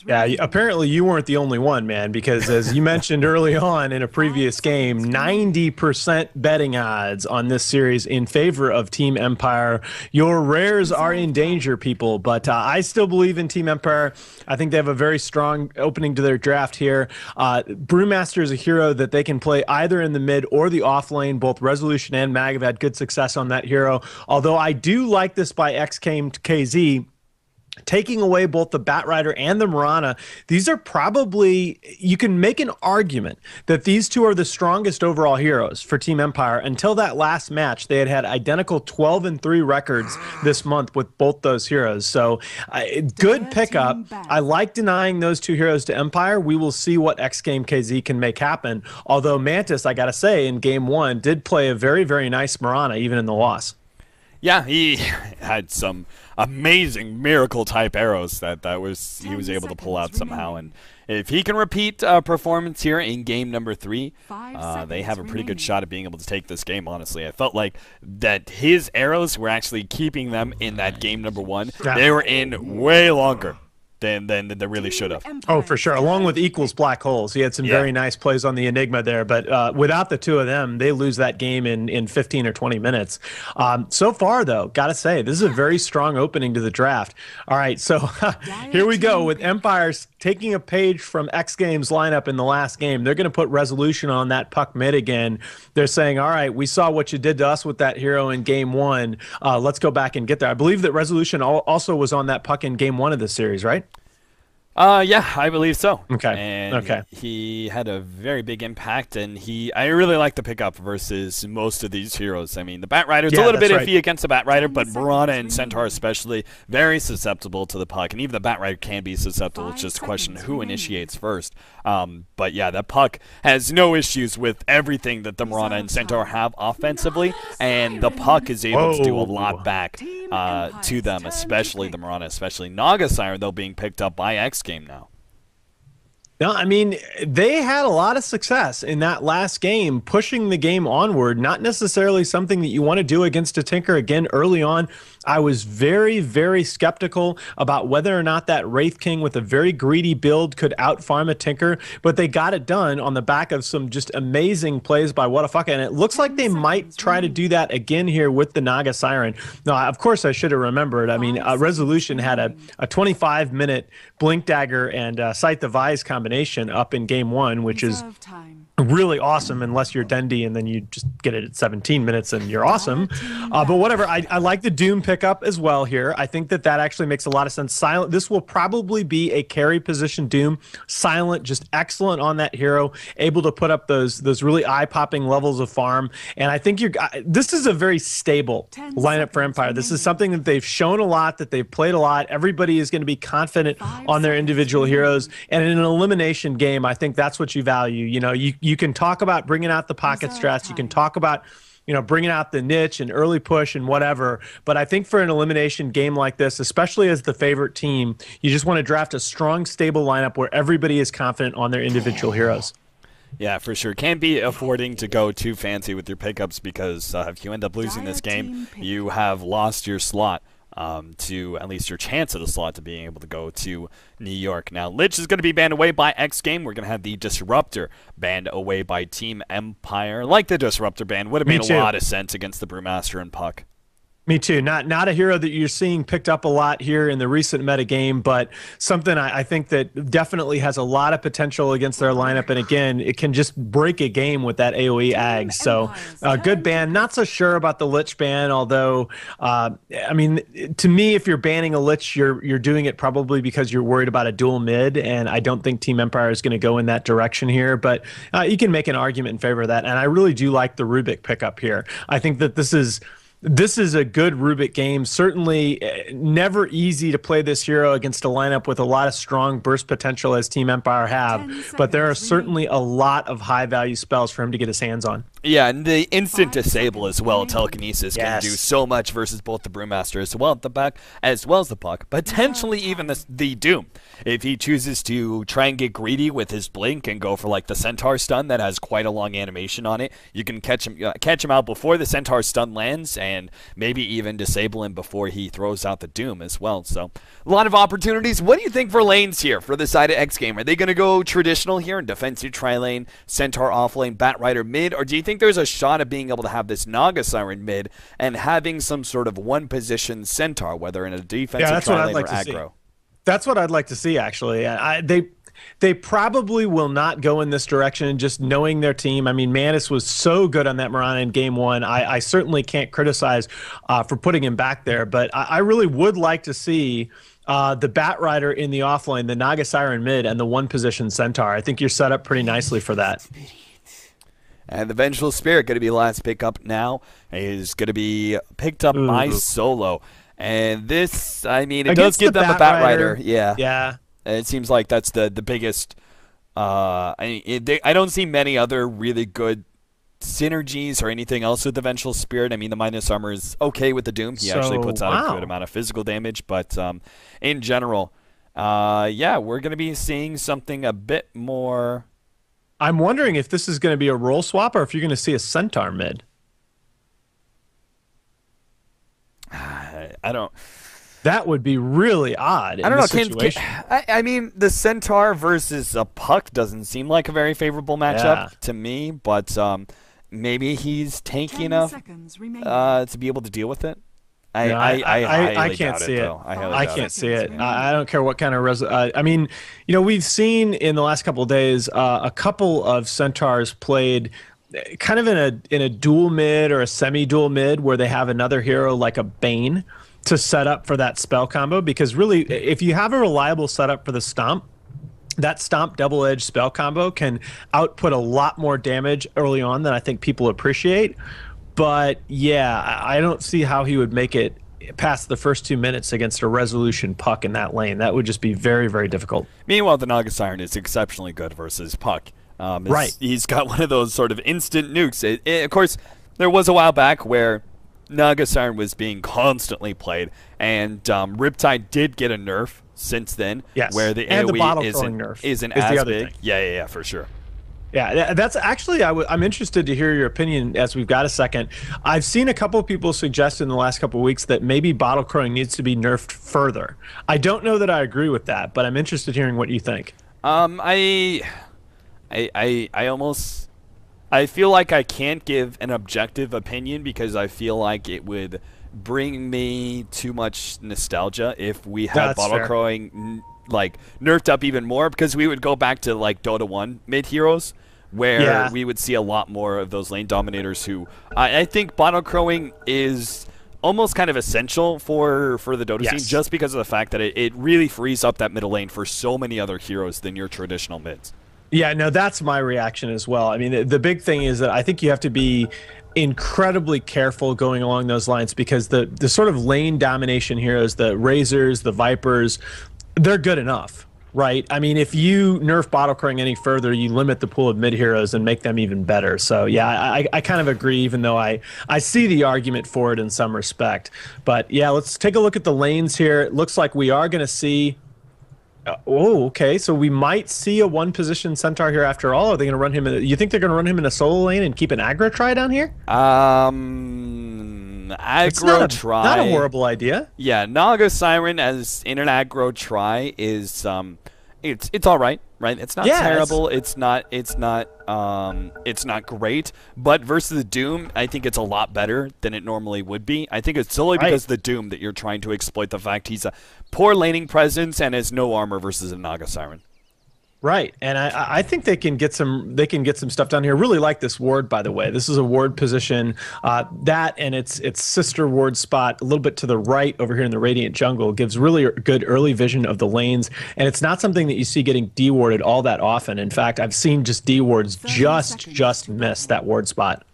Yeah, apparently you weren't the only one, man, because as you mentioned early on in a previous game, 90% betting odds on this series in favor of Team Empire. Your rares are in danger, people, but I still believe in Team Empire. I think they have a very strong opening to their draft here. Brewmaster is a hero that they can play either in the mid or the off lane. Both Resolution and Mag have had good success on that hero, although I do like this by Xgame.kz. Taking away both the Batrider and the Mirana, these are probably, you can make an argument that these two are the strongest overall heroes for Team Empire. Until that last match, they had identical 12-3 records this month with both those heroes. So good pickup. I like denying those two heroes to Empire. We will see what Xgame.kz can make happen. Although Mantis, I got to say, in game one, did play a very, very nice Mirana, even in the loss. Yeah, he had some amazing miracle type arrows that he was able to pull out somehow, and if he can repeat performance here in game number 3, they have a pretty good shot at being able to take this game. Honestly, I felt like that his arrows were actually keeping them in that game number 1. They were in way longer than they really should have. Oh, for sure. Along with Equals Black Holes. He had some very nice plays on the Enigma there, but without the two of them, they lose that game in 15 or 20 minutes. So far, though, got to say, this is a very strong opening to the draft. All right, so here we go with Empires taking a page from X Games lineup in the last game. They're going to put Resolution on that puck mid again. They're saying, all right, we saw what you did to us with that hero in game 1. Let's go back and get there. I believe that Resolution also was on that puck in game 1 of the series, right? Yeah, I believe so. Okay. And he had a very big impact, and I really like the pickup versus most of these heroes. I mean, the Batrider's a little bit iffy against the Batrider, but Mirana and Centaur especially very susceptible to the puck, and even the Batrider can be susceptible. It's just a question of who initiates first. But yeah, that puck has no issues with everything that the Mirana and Centaur have offensively, and the puck is able to do a lot back to them, especially the Mirana, especially Naga Siren, though, being picked up by Xgame now. No, I mean, they had a lot of success in that last game, pushing the game onward, not necessarily something that you want to do against a Tinker. Again, early on, I was very, very skeptical about whether or not that Wraith King with a very greedy build could outfarm a Tinker, but they got it done on the back of some just amazing plays by Whatafaka, and it looks like they might try to do that again here with the Naga Siren. Now, of course, I should have remembered. I mean, Resolution had a 25-minute Blink Dagger and Sight the Vise combination up in game 1, which is really awesome unless you're Dendy and then you just get it at 17 minutes and you're awesome. But whatever, I like the Doom pickup as well here. I think that actually makes a lot of sense. Silent, this will probably be a carry position Doom. Silent, just excellent on that hero, able to put up those really eye-popping levels of farm. And I think this is a very stable lineup for Empire. This is something that they've shown a lot, that they've played a lot. Everybody is going to be confident on their individual heroes. And in an elimination game, I think that's what you value. You know, you can talk about bringing out the pocket strats. You can talk about, you know, bringing out the niche and early push and whatever. But I think for an elimination game like this, especially as the favorite team, you just want to draft a strong, stable lineup where everybody is confident on their individual heroes. Yeah, for sure. Can't be affording to go too fancy with your pickups because if you end up losing this game, you have lost your slot. To at least your chance at a slot to being able to go to New York. Now, Lich is going to be banned away by Xgame. We're going to have the Disruptor banned away by Team Empire. Like the Disruptor ban would have made a lot of sense against the Brewmaster and Puck. Me too. Not a hero that you're seeing picked up a lot here in the recent meta game, but something I think that definitely has a lot of potential against their lineup. And again, it can just break a game with that AoE ag. So good ban. Not so sure about the Lich ban, although I mean, to me, if you're banning a Lich, you're doing it probably because you're worried about a dual mid, and I don't think Team Empire is going to go in that direction here. But you can make an argument in favor of that, and I really do like the Rubik pickup here. I think that this is a good Rubik game. Certainly never easy to play this hero against a lineup with a lot of strong burst potential as Team Empire have, but there are certainly a lot of high-value spells for him to get his hands on. Yeah, and the instant disable as well, telekinesis can do so much versus both the Brewmaster as well at the back, as well as the Puck, potentially even the Doom. If he chooses to try and get greedy with his blink and go for like the Centaur stun that has quite a long animation on it, you can catch him out before the Centaur stun lands, and maybe even disable him before he throws out the Doom as well. So a lot of opportunities. What do you think for lanes here for the side of Xgame? Are they going to go traditional here and defensive tri-lane, Centaur off-lane, Batrider mid, or do you think there's a shot of being able to have this Naga Siren mid and having some sort of one-position Centaur, whether in a defensive tri-lane or aggro? That's what I'd like to see, actually. They probably will not go in this direction, just knowing their team. I mean, Mantis was so good on that Mirana in game one. I certainly can't criticize for putting him back there, but I really would like to see the Batrider in the offlane, the Naga Siren mid, and the one-position Centaur. I think you're set up pretty nicely for that. And the Vengeful Spirit going to be last pick up now. Is going to be picked up by Solo. And this, I mean, it does give them a Batrider. Yeah. Yeah. And it seems like that's the biggest. I don't see many other really good synergies or anything else with the Vengeful Spirit. I mean, the minus armor is okay with the Doom. He actually puts out a good amount of physical damage. But in general, yeah, we're going to be seeing something a bit more. I'm wondering if this is going to be a role swap or if you're going to see a Centaur mid. I don't. That would be really odd. I don't know. I mean, the Centaur versus a Puck doesn't seem like a very favorable matchup to me, but maybe he's tanky enough to be able to deal with it. I can't see it. I can't see it. I don't care what kind of I mean, you know, we've seen in the last couple of days a couple of Centaurs played kind of in a dual mid or a semi-dual mid where they have another hero like a Bane to set up for that spell combo, because really if you have a reliable setup for the Stomp, that Stomp double-edged spell combo can output a lot more damage early on than I think people appreciate. But yeah, I don't see how he would make it past the first 2 minutes against a resolution Puck in that lane. That would just be very, very difficult. Meanwhile, the Naga Siren is exceptionally good versus Puck. Right. He's got one of those sort of instant nukes. Of course, there was a while back where Naga Siren was being constantly played, and Riptide did get a nerf since then, where the AoE isn't as big. Yeah, for sure. Yeah, that's actually, I'm interested to hear your opinion as we've got a second. I've seen a couple of people suggest in the last couple of weeks that maybe bottle crowing needs to be nerfed further. I don't know that I agree with that, but I'm interested in hearing what you think. I feel like I can't give an objective opinion because I feel like it would bring me too much nostalgia if we had bottle crowing like nerfed up even more, because we would go back to like Dota 1 mid heroes where we would see a lot more of those lane dominators who I think bottle crowing is almost kind of essential for the Dota scene, just because of the fact that it really frees up that middle lane for so many other heroes than your traditional mids. Yeah, no, that's my reaction as well. I mean, the big thing is that I think you have to be incredibly careful going along those lines, because the sort of lane domination heroes, the Razors, the Vipers, they're good enough, right? I mean, if you nerf bottle crowing any further, you limit the pool of mid heroes and make them even better. So yeah, I kind of agree, even though I see the argument for it in some respect. But yeah, let's take a look at the lanes here. It looks like we are going to see okay. So we might see a one-position Centaur here after all. Are they going to run him you think they're going to run him in a solo lane and keep an aggro try down here? Aggro try. Not a horrible idea. Yeah, Naga Siren as in an aggro try is it's all right, right? It's not terrible. It's not great. But versus the Doom, I think it's a lot better than it normally would be. I think it's solely because of the Doom that you're trying to exploit the fact he's a poor laning presence and has no armor versus a Naga Siren. Right, and I think they can get some stuff down here. Really like this ward, by the way. This is a ward position. That and its sister ward spot a little bit to the right over here in the Radiant Jungle gives really good early vision of the lanes, and it's not something that you see getting dewarded all that often. In fact, I've seen just dewards just miss that ward spot.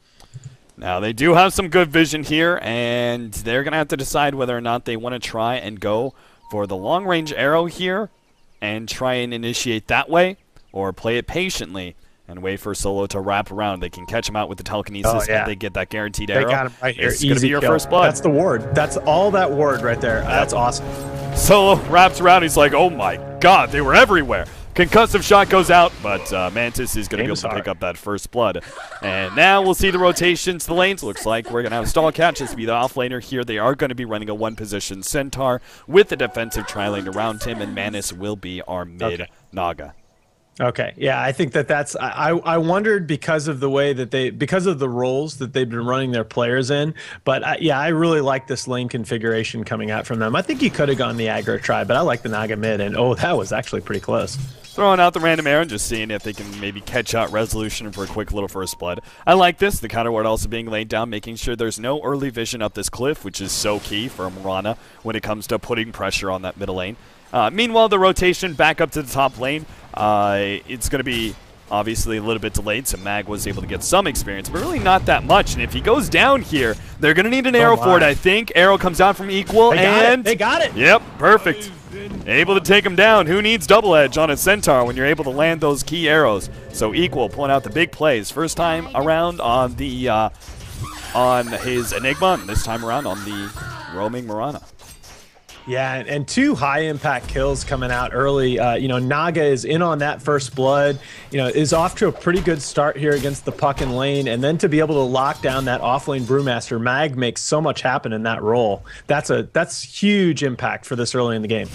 Now they do have some good vision here, and they're gonna have to decide whether or not they want to try and go for the long range arrow here and try and initiate that way, or play it patiently and wait for Solo to wrap around. They can catch him out with the telekinesis, and they get that guaranteed arrow. They got him right here. It's going to be your first blood. That's the ward. That's all that ward right there. Yep. That's awesome. Solo wraps around. He's like, oh my god, they were everywhere. Concussive shot goes out, but Mantis is going to be able to pick up that first blood. And now we'll see the rotations. The lanes looks like we're going to have Stall Catches to be the offlaner here. They are going to be running a one-position Centaur with the defensive tri-lane around him, and Manus will be our mid Naga. Okay, yeah, I think that's. I wondered because of the way that because of the roles that they've been running their players in. But yeah, I really like this lane configuration coming out from them. I think you could have gone the aggro try, but I like the Naga mid, and oh, that was actually pretty close. Throwing out the random arrow and just seeing if they can maybe catch out Resolution for a quick little first blood. I like this. The counter ward also being laid down, making sure there's no early vision up this cliff, which is so key for Mirana when it comes to putting pressure on that middle lane. Meanwhile, the rotation back up to the top lane, it's going to be obviously a little bit delayed, so Mag was able to get some experience, but really not that much. And if he goes down here, they're going to need an arrow for it, I think. Arrow comes out from Equal, They got it. Yep, perfect. Able to take him down. Who needs double edge on a Centaur when you're able to land those key arrows? So Equal pulling out the big plays. First time around on the on his Enigma, and this time around on the roaming Mirana. Yeah, and two high-impact kills coming out early. You know, Naga is in on that first blood. You know, is off to a pretty good start here against the puck and lane, and then to be able to lock down that off-lane Brewmaster, Mag makes so much happen in that role. That's huge impact for this early in the game.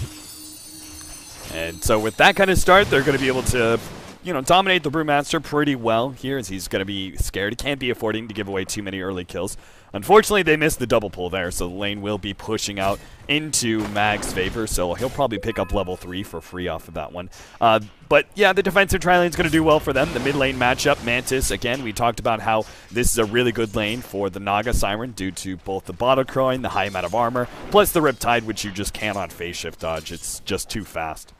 And so with that kind of start, they're going to be able to, you know, dominate the Brewmaster pretty well here, as he's going to be scared. He can't be affording to give away too many early kills. Unfortunately, they missed the double pull there, so the lane will be pushing out into Mag's favor, so he'll probably pick up level 3 for free off of that one. But yeah, the defensive tri-lane is going to do well for them. The mid lane matchup, Mantis, again, we talked about how this is a really good lane for the Naga Siren due to both the bottle coin, the high amount of armor, plus the Riptide, which you just cannot phase shift dodge. It's just too fast.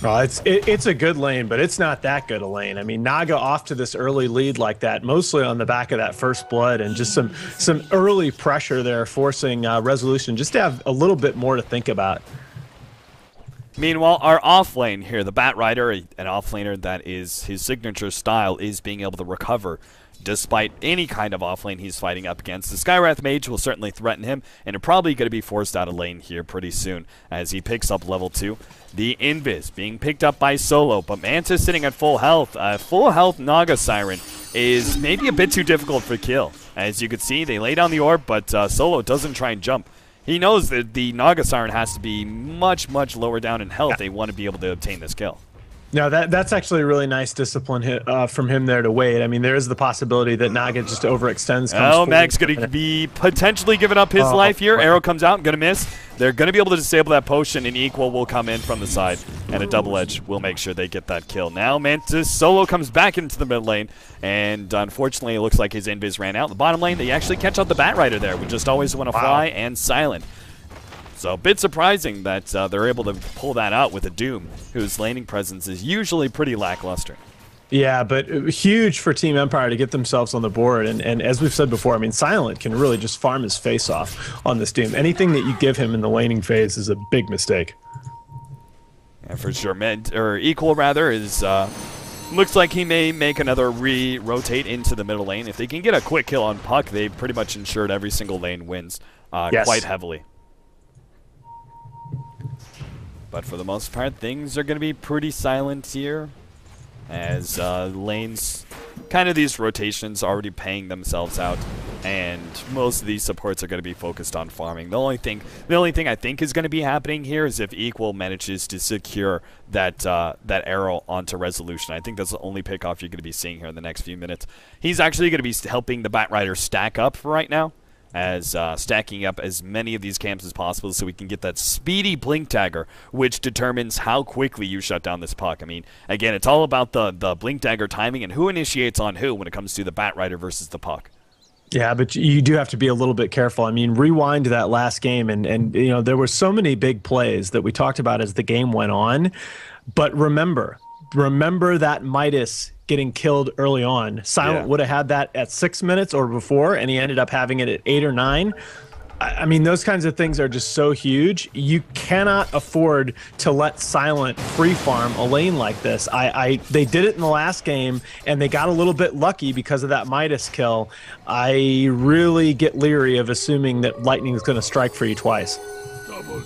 Well, it's a good lane, but it's not that good a lane. I mean, Naga off to this early lead like that, mostly on the back of that first blood, and just some early pressure there, forcing Resolution just to have a little bit more to think about. Meanwhile, our off lane here, the Bat Rider, an off laner that is his signature style, is being able to recover despite any kind of off lane he's fighting up against. The Skywrath Mage will certainly threaten him, and are probably going to be forced out of lane here pretty soon as he picks up level 2. The Invis being picked up by Solo, but Mantis sitting at full health. Full health Naga Siren is maybe a bit too difficult for kill. As you can see, they lay down the orb, but Solo doesn't try and jump. He knows that the Naga Siren has to be much, much lower down in health. They want to be able to obtain this kill. No, that's actually a really nice discipline from him there to wait. I mean, there is the possibility that Naga just overextends. Oh, Mag's going to be potentially giving up his life here. Arrow comes out, going to miss. They're going to be able to disable that potion, and Equal will come in from the side, and a double edge will make sure they get that kill. Now, Mantis Solo comes back into the mid lane, and unfortunately, it looks like his invis ran out. The bottom lane, they actually catch out the Bat Rider there, with just always want to fly and silent. So a bit surprising that they're able to pull that out with a Doom, whose laning presence is usually pretty lackluster. Yeah, but huge for Team Empire to get themselves on the board. And as we've said before, I mean, Silent can really just farm his face off on this Doom. Anything that you give him in the laning phase is a big mistake. Yeah, for sure. Equal, rather, is... looks like he may make another rotate into the middle lane. If they can get a quick kill on Puck, they've pretty much ensured every single lane wins quite heavily. But for the most part, things are going to be pretty silent here, as lanes, kind of these rotations already paying themselves out, and most of these supports are going to be focused on farming. The only thing I think is going to be happening here is if Equal manages to secure that that arrow onto Resolution. I think that's the only pickoff you're going to be seeing here in the next few minutes. He's actually going to be helping the Bat Rider stack up for right now, as stacking up as many of these camps as possible so we can get that speedy blink dagger, which determines how quickly you shut down this puck. I mean, again, it's all about the blink dagger timing and who initiates on who when it comes to the Bat Rider versus the puck. Yeah, but you do have to be a little bit careful. I mean, rewind to that last game, and you know, there were so many big plays that we talked about as the game went on, but remember that Midas getting killed early on. Silent would have had that at 6 minutes or before, and he ended up having it at 8 or 9. I mean, those kinds of things are just so huge. You cannot afford to let Silent free farm a lane like this. They did it in the last game, and they got a little bit lucky because of that Midas kill. I really get leery of assuming that Lightning is going to strike for you twice.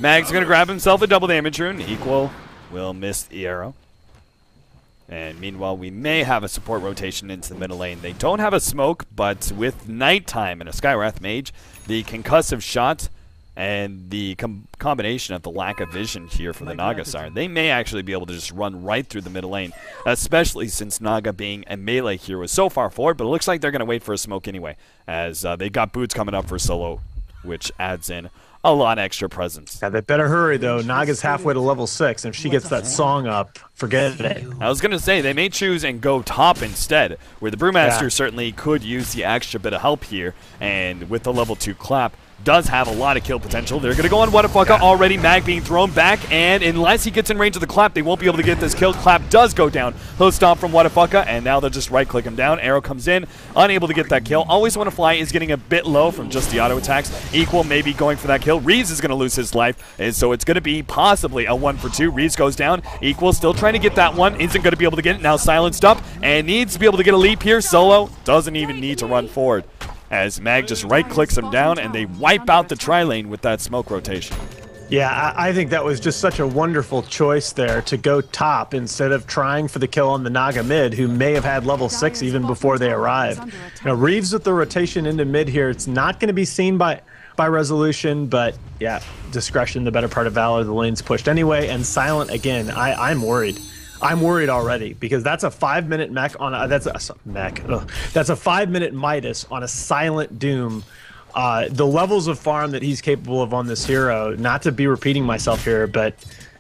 Mag's going to grab himself a double damage rune. Equal will miss the arrow. And meanwhile, we may have a support rotation into the middle lane. They don't have a smoke, but with Nighttime and a Skywrath Mage, the concussive shot and the combination of the lack of vision here for the Naga Siren, they may actually be able to just run right through the middle lane, especially since Naga being a melee hero is so far forward, but it looks like they're going to wait for a smoke anyway, as they got boots coming up for solo, which adds in a lot extra presence. Yeah, they better hurry, though. Naga's halfway to level 6, and if she gets that song up, forget it. I was going to say, they may choose and go top instead, where the Brewmaster certainly could use the extra bit of help here, and with the level 2 clap, does have a lot of kill potential. They're going to go on Whatafaka already. Mag being thrown back, and unless he gets in range of the clap, they won't be able to get this kill. Clap does go down. He'll stop from Whatafaka, and now they'll just right-click him down. Arrow comes in, unable to get that kill. Always Want to Fly is getting a bit low from just the auto attacks. Equal maybe going for that kill. Reeves is going to lose his life, and so it's going to be possibly a 1 for 2. Reeves goes down. Equal still trying to get that one. Isn't going to be able to get it. Now silenced up, and needs to be able to get a leap here. Solo doesn't even need to run forward, as Mag just right-clicks him down, and they wipe out the tri-lane with that smoke rotation. Yeah, I think that was just such a wonderful choice there to go top instead of trying for the kill on the Naga mid, who may have had level 6 even before they arrived. Now, Reeves with the rotation into mid here, it's not going to be seen by Resolution, but yeah, discretion, the better part of valor. The lane's pushed anyway, and Silent again. I'm worried. I'm worried already, because that's a 5-minute mech on a, that's a 5-minute Midas on a Silent Doom. The levels of farm that he's capable of on this hero, not to be repeating myself here, but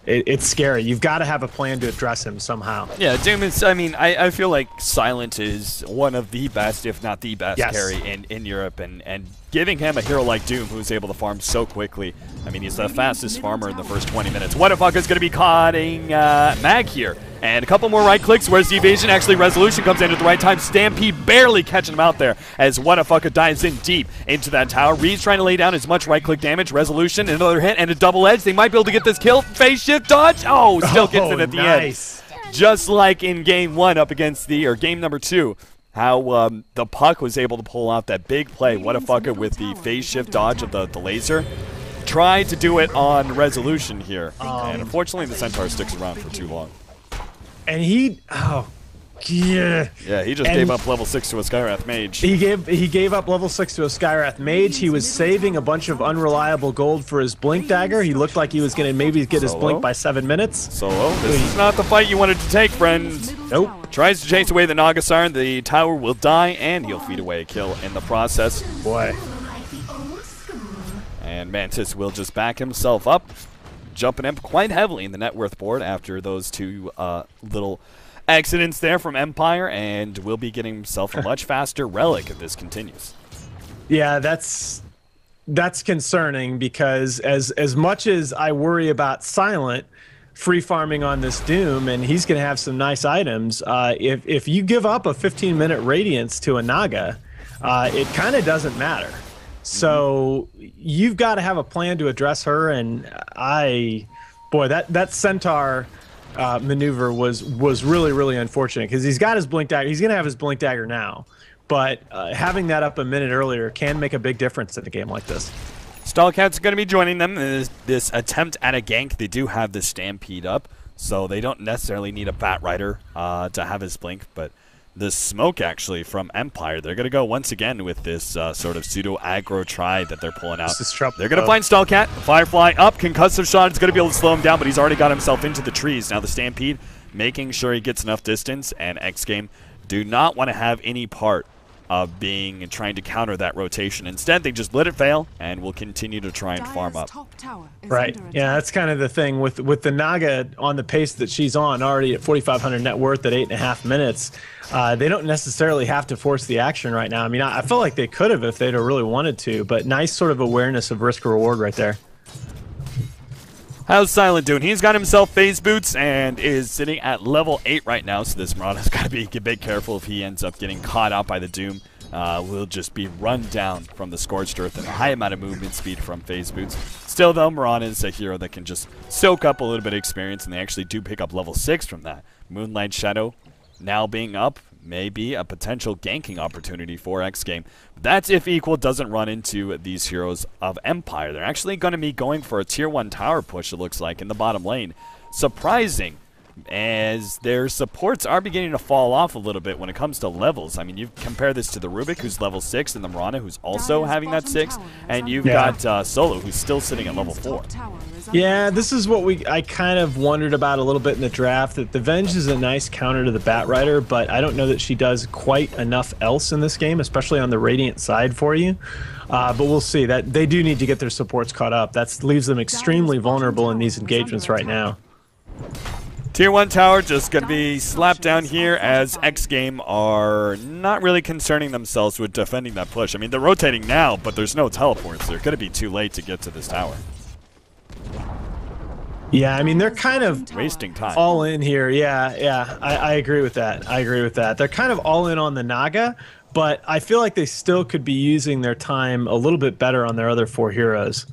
it's scary. You've got to have a plan to address him somehow. Yeah, Doom is, I mean, I feel like Silent is one of the best, if not the best carry in Europe, and giving him a hero like Doom who's able to farm so quickly. I mean, he's the fastest farmer in the first 20 minutes. Whatafaka is going to be cutting Mag here. And a couple more right clicks. Where's the evasion? Actually, Resolution comes in at the right time. Stampede barely catching him out there as Whatafaka dives in deep into that tower. Reed's trying to lay down as much right click damage. Resolution, another hit and a double edge. They might be able to get this kill. Phase shift dodge. Oh, still gets it at the end. Just like in game 1 up against the, or game number 2. How the puck was able to pull out that big play. Whatafaka with the phase shift dodge of the laser. Tried to do it on Resolution here. And unfortunately, the Centaur sticks around for too long. And he, yeah, he just gave up level 6 to a Skywrath Mage. He gave up level 6 to a Skywrath Mage. He was saving a bunch of unreliable gold for his Blink Dagger. He looked like he was going to maybe get his Blink by 7 minutes. Solo, this is not the fight you wanted to take, friend. Nope. Tries to chase away the Naga Siren. The tower will die, and he'll feed away a kill in the process. Boy. And Mantis will just back himself up, jumping him quite heavily in the net worth board after those two little accidents there from Empire, and will be getting himself a much faster relic if this continues. Yeah, that's concerning, because as much as I worry about Silent free farming on this Doom, and he's going to have some nice items, if you give up a 15-minute Radiance to a Naga, it kind of doesn't matter. So you've got to have a plan to address her, and boy, that Centaur maneuver was really, really unfortunate, because he's got his Blink Dagger. He's going to have his Blink Dagger now, but having that up a minute earlier can make a big difference in a game like this. Stallcat's going to be joining them in this attempt at a gank. They do have the Stampede up, so they don't necessarily need a Bat Rider to have his Blink, but the smoke actually from Empire, they're going to go once again with this sort of pseudo-aggro try that they're pulling out. They're going to find Stallcat. Firefly up. Concussive shot is going to be able to slow him down, but he's already got himself into the trees. Now the Stampede making sure he gets enough distance, and Xgame do not want to have any part of being and trying to counter that rotation. Instead, they just let it fail and will continue to try and farm up. Right. Yeah, that's kind of the thing with the Naga on the pace that she's on, already at 4,500 net worth at 8.5 minutes. They don't necessarily have to force the action right now. I mean, I felt like they could have if they'd have really wanted to, but nice sort of awareness of risk reward right there. How's Silent doing? He's got himself phase boots and is sitting at level 8 right now, so this Marauder's got to be a bit careful if he ends up getting caught out by the Doom. will just be run down from the Scorched Earth and a high amount of movement speed from Phase Boots. Still, though, Mirana is a hero that can just soak up a little bit of experience, and they actually do pick up level 6 from that. Moonlight Shadow now being up may be a potential ganking opportunity for Xgame. That's if Equal doesn't run into these heroes of Empire. They're actually going to be going for a tier 1 tower push, it looks like, in the bottom lane. Surprising, as their supports are beginning to fall off a little bit when it comes to levels. I mean, you compare this to the Rubik, who's level 6, and the Mirana, who's also having that 6, and you've got Solo, who's still sitting at level 4. Yeah, this is what I kind of wondered about a little bit in the draft, that the Venge is a nice counter to the Batrider, but I don't know that she does quite enough else in this game, especially on the Radiant side for you. But we'll see. That they do need to get their supports caught up. That leaves them extremely vulnerable in these engagements right now. Tier 1 tower just going to be slapped down here, as Xgame are not really concerning themselves with defending that push. I mean, they're rotating now, but there's no teleports. They're going to be too late to get to this tower. Yeah, I mean, they're kind of wasting time. All in here. Yeah. I agree with that. They're kind of all in on the Naga, but I feel like they still could be using their time a little bit better on their other 4 heroes.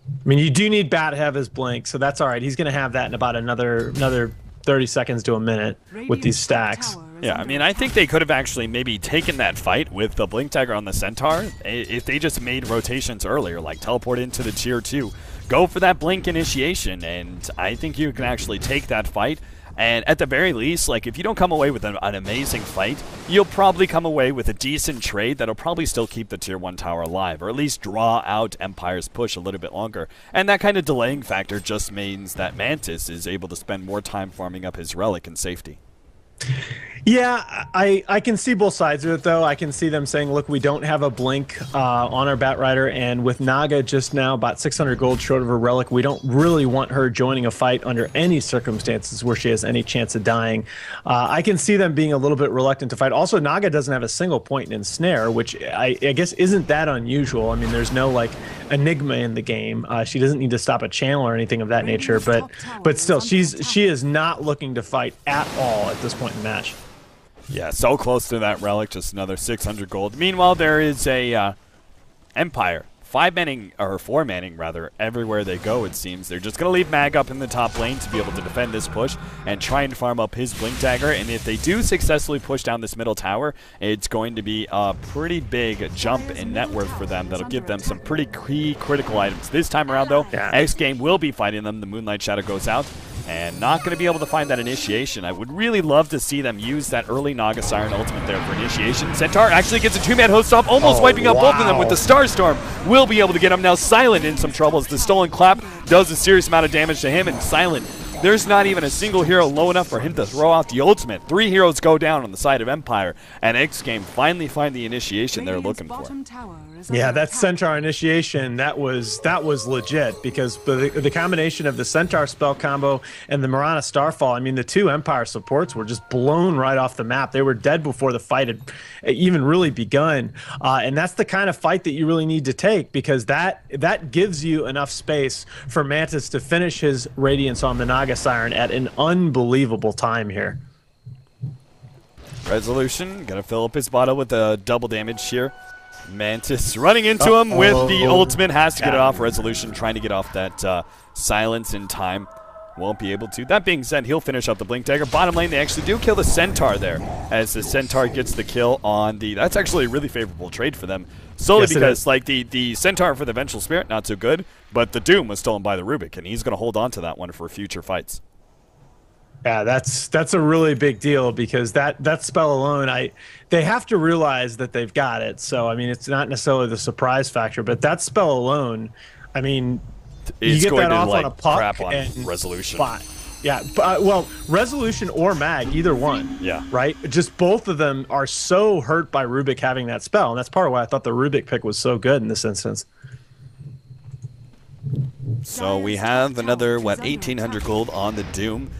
I mean, you do need Bat to have his blink, so that's all right. He's going to have that in about another 30 seconds to a minute with these stacks. Yeah, I mean, I think they could have actually maybe taken that fight with the blink dagger on the Centaur if they just made rotations earlier, like teleport into the tier 2, go for that blink initiation, and I think you can actually take that fight. And at the very least, like, if you don't come away with an amazing fight, you'll probably come away with a decent trade that'll probably still keep the tier 1 tower alive, or at least draw out Empire's push a little bit longer. And that kind of delaying factor just means that Mantis is able to spend more time farming up his relic in safety. Yeah, I can see both sides of it, though. I can see them saying, look, we don't have a blink on our Batrider, and with Naga just now about 600 gold short of her relic, we don't really want her joining a fight under any circumstances where she has any chance of dying. I can see them being a little bit reluctant to fight. Also, Naga doesn't have a single point in snare, which I guess isn't that unusual. I mean, there's no, like, enigma in the game. She doesn't need to stop a channel or anything of that nature, but still, she is not looking to fight at all at this point in the match. Yeah, so close to that relic, just another 600 gold. Meanwhile, there is a Empire, 5-manning, or 4-manning rather, everywhere they go, it seems. They're just going to leave Mag up in the top lane to be able to defend this push and try and farm up his blink dagger. And if they do successfully push down this middle tower, it's going to be a pretty big jump in net worth for them. That'll give them some pretty key critical items. This time around, though, Xgame will be fighting them. The Moonlight Shadow goes out, and not going to be able to find that initiation. I would really love to see them use that early Naga Siren ultimate there for initiation. Centaur actually gets a 2-man host off, almost wiping out both of them with the Starstorm. Will be able to get him. Now Silent in some trouble as the Stolen Clap does a serious amount of damage to him, and Silent, there's not even a single hero low enough for him to throw out the ultimate. 3 heroes go down on the side of Empire, and Xgame finally find the initiation they're looking for. Yeah, that Centaur initiation, that was legit, because the combination of the Centaur spell combo and the Mirana Starfall, I mean, the 2 Empire supports were just blown right off the map. They were dead before the fight had even really begun, and that's the kind of fight that you really need to take, because that gives you enough space for Mantis to finish his Radiance on the Naga Siren at an unbelievable time here. Resolution, gonna fill up his bottle with a double damage here. Mantis running into him with the ultimate, has to get it off. Resolution trying to get off that silence in time. Won't be able to. That being said, he'll finish up the blink dagger. Bottom lane, they actually do kill the Centaur there, as the Centaur gets the kill on the... That's actually a really favorable trade for them. Solely because, like, the Centaur for the Vengeful Spirit, not so good, but the Doom was stolen by the Rubik, and he's going to hold on to that one for future fights. Yeah, that's a really big deal, because that spell alone, they have to realize that they've got it. So, I mean, it's not necessarily the surprise factor, but that spell alone, I mean... It's you get going that to, off like, on a puck crap on and Resolution. Yeah, well, Resolution or Mag, either one. Yeah. Right? Just both of them are so hurt by Rubik having that spell, and that's part of why I thought the Rubik pick was so good in this instance. So we have another, 1,800 gold on the Doom.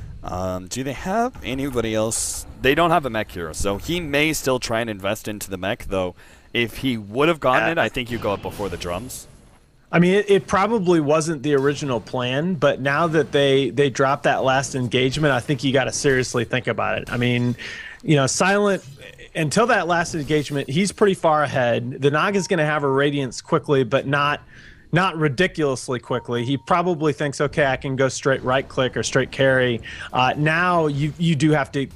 Do they have anybody else? They don't have a mech hero, so he may still try and invest into the mech, though. If he would have gotten it, I think you go up before the drums. I mean, it probably wasn't the original plan, but now that they dropped that last engagement, I think you got to seriously think about it. I mean, you know, Silent, until that last engagement, he's pretty far ahead. The Naga's going to have a Radiance quickly, but not ridiculously quickly. He probably thinks, okay, I can go straight right click or straight carry. Now you do have to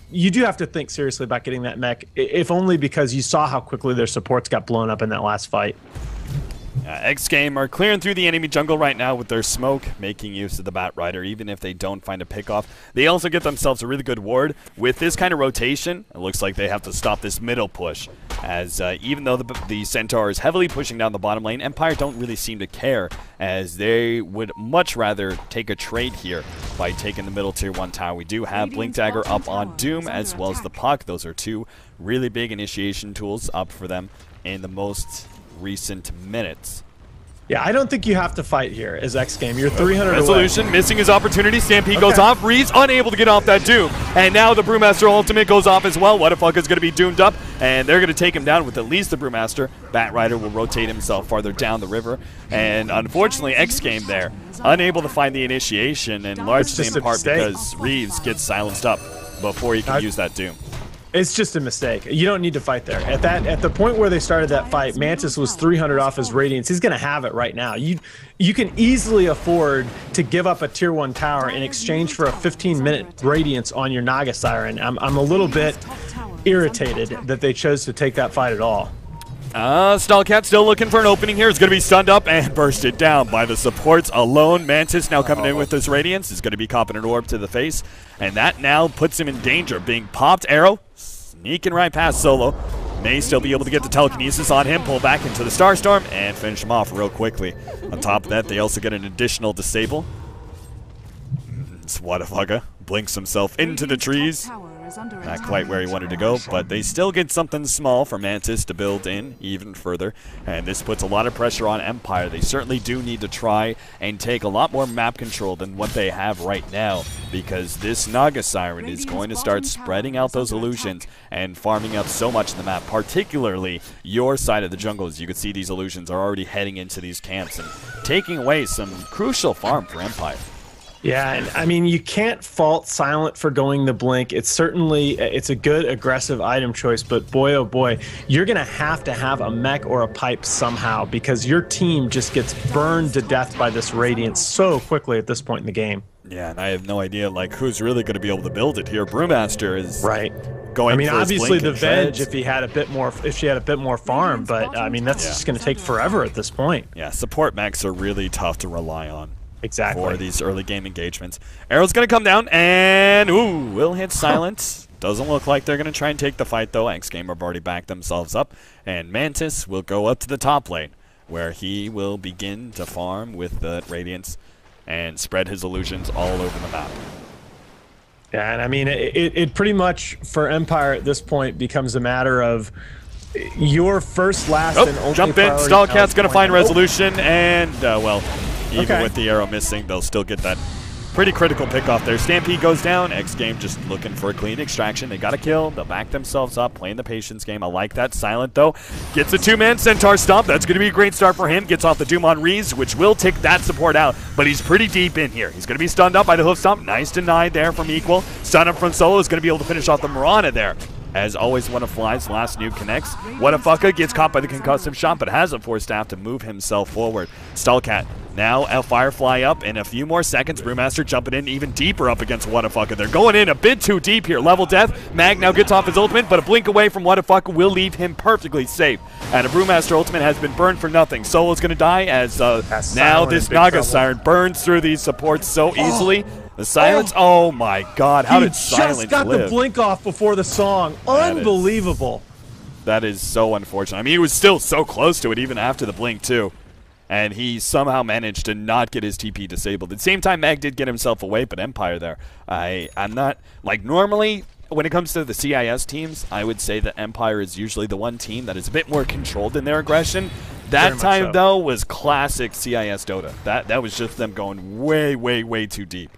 think seriously about getting that mech, if only because you saw how quickly their supports got blown up in that last fight. Xgame are clearing through the enemy jungle right now with their smoke, making use of the Bat Rider, even if they don't find a pickoff. They also get themselves a really good ward. With this kind of rotation, it looks like they have to stop this middle push, as even though the Centaur is heavily pushing down the bottom lane, Empire don't really seem to care, as they would much rather take a trade here by taking the middle tier 1 tower. We do have Blink Dagger up on Doom, as well as the Puck. Those are two really big initiation tools up for them in the most recent minutes. Yeah, I don't think you have to fight here as Xgame. You're 300 Resolution away. missing his opportunity. Stampede goes off. Reed's unable to get off that Doom. And now the Brewmaster ultimate goes off as well. Whatafuk is going to be doomed up, and they're going to take him down with at least the Brewmaster. Bat Rider will rotate himself farther down the river. And unfortunately, Xgame there, unable to find the initiation, and largely in part because Reeves gets silenced up before he can use that Doom. It's just a mistake. You don't need to fight there. At the point where they started that fight, Mantis was 300 off his Radiance. He's going to have it right now. You can easily afford to give up a tier 1 tower in exchange for a 15-minute Radiance on your Naga Siren. I'm a little bit irritated that they chose to take that fight at all. Stallcat still looking for an opening here. It's going to be stunned up and bursted down by the supports alone. Mantis now coming in with this Radiance is going to be copping an orb to the face, and that now puts him in danger. Being popped, arrow sneaking right past Solo. May still be able to get the telekinesis on him, pull back into the Starstorm, and finish him off real quickly. On top of that, they also get an additional disable. Whatafuk blinks himself into the trees. Not quite where he wanted to go, but they still get something small for Mantis to build in even further, and this puts a lot of pressure on Empire. They certainly do need to try and take a lot more map control than what they have right now, because this Naga Siren is going to start spreading out those illusions and farming up so much in the map, particularly your side of the jungle. As you can see, these illusions are already heading into these camps and taking away some crucial farm for Empire. Yeah, and I mean, you can't fault Silent for going the Blink. It's a good aggressive item choice, but boy, oh boy, you're going to have a mech or a pipe somehow, because your team just gets burned to death by this Radiance so quickly at this point in the game. Yeah, and I have no idea, like, who's really going to be able to build it here. Brewmaster is going. I mean, for obviously the Veg, if she had a bit more farm, but I mean, that's just going to take forever at this point. Yeah, support mechs are really tough to rely on. Exactly. For these early game engagements. Arrow's going to come down and, will hit Silence. Doesn't look like they're going to try and take the fight, though. Xgame have already backed themselves up. And Mantis will go up to the top lane, where he will begin to farm with the Radiance and spread his illusions all over the map. Yeah, and I mean, it pretty much, for Empire at this point, becomes a matter of your first, last, and only jump in. Stallcat's going to find resolution, and, well, even with the arrow missing, they'll still get that pretty critical pick off there. Stampede goes down. Xgame just looking for a clean extraction. They got a kill. They'll back themselves up, playing the patience game. I like that. Silent, though, gets a 2-man Centaur stomp. That's going to be a great start for him. Gets off the Doom on Reeves, which will take that support out, but he's pretty deep in here. He's going to be stunned up by the hoof stomp. Nice denied there from Equal. Stun up from Solo is going to be able to finish off the Mirana there. As always, Fly's last nuke connects. Whatafuk gets caught by the concussive shot, but has a force staff to move himself forward. Stallcat now a Firefly up in a few more seconds. Brewmaster jumping in even deeper up against Whatafuk. They're going in a bit too deep here. Level death. Mag now gets off his ultimate, but a blink away from Whatafuk will leave him perfectly safe. And a Brewmaster ultimate has been burned for nothing. Solo's going to die as now this Naga Siren burns through these supports so easily. The Silence, oh my god, how did Silence live? He just got the blink off before the song. Unbelievable. That is so unfortunate. I mean, he was still so close to it even after the blink too. And he somehow managed to not get his TP disabled. At the same time, Mag did get himself away, but Empire there. I'm not, like, normally when it comes to the CIS teams, I would say that Empire is usually the one team that is a bit more controlled in their aggression. That time, though, was classic CIS Dota. That was just them going way, way, way too deep.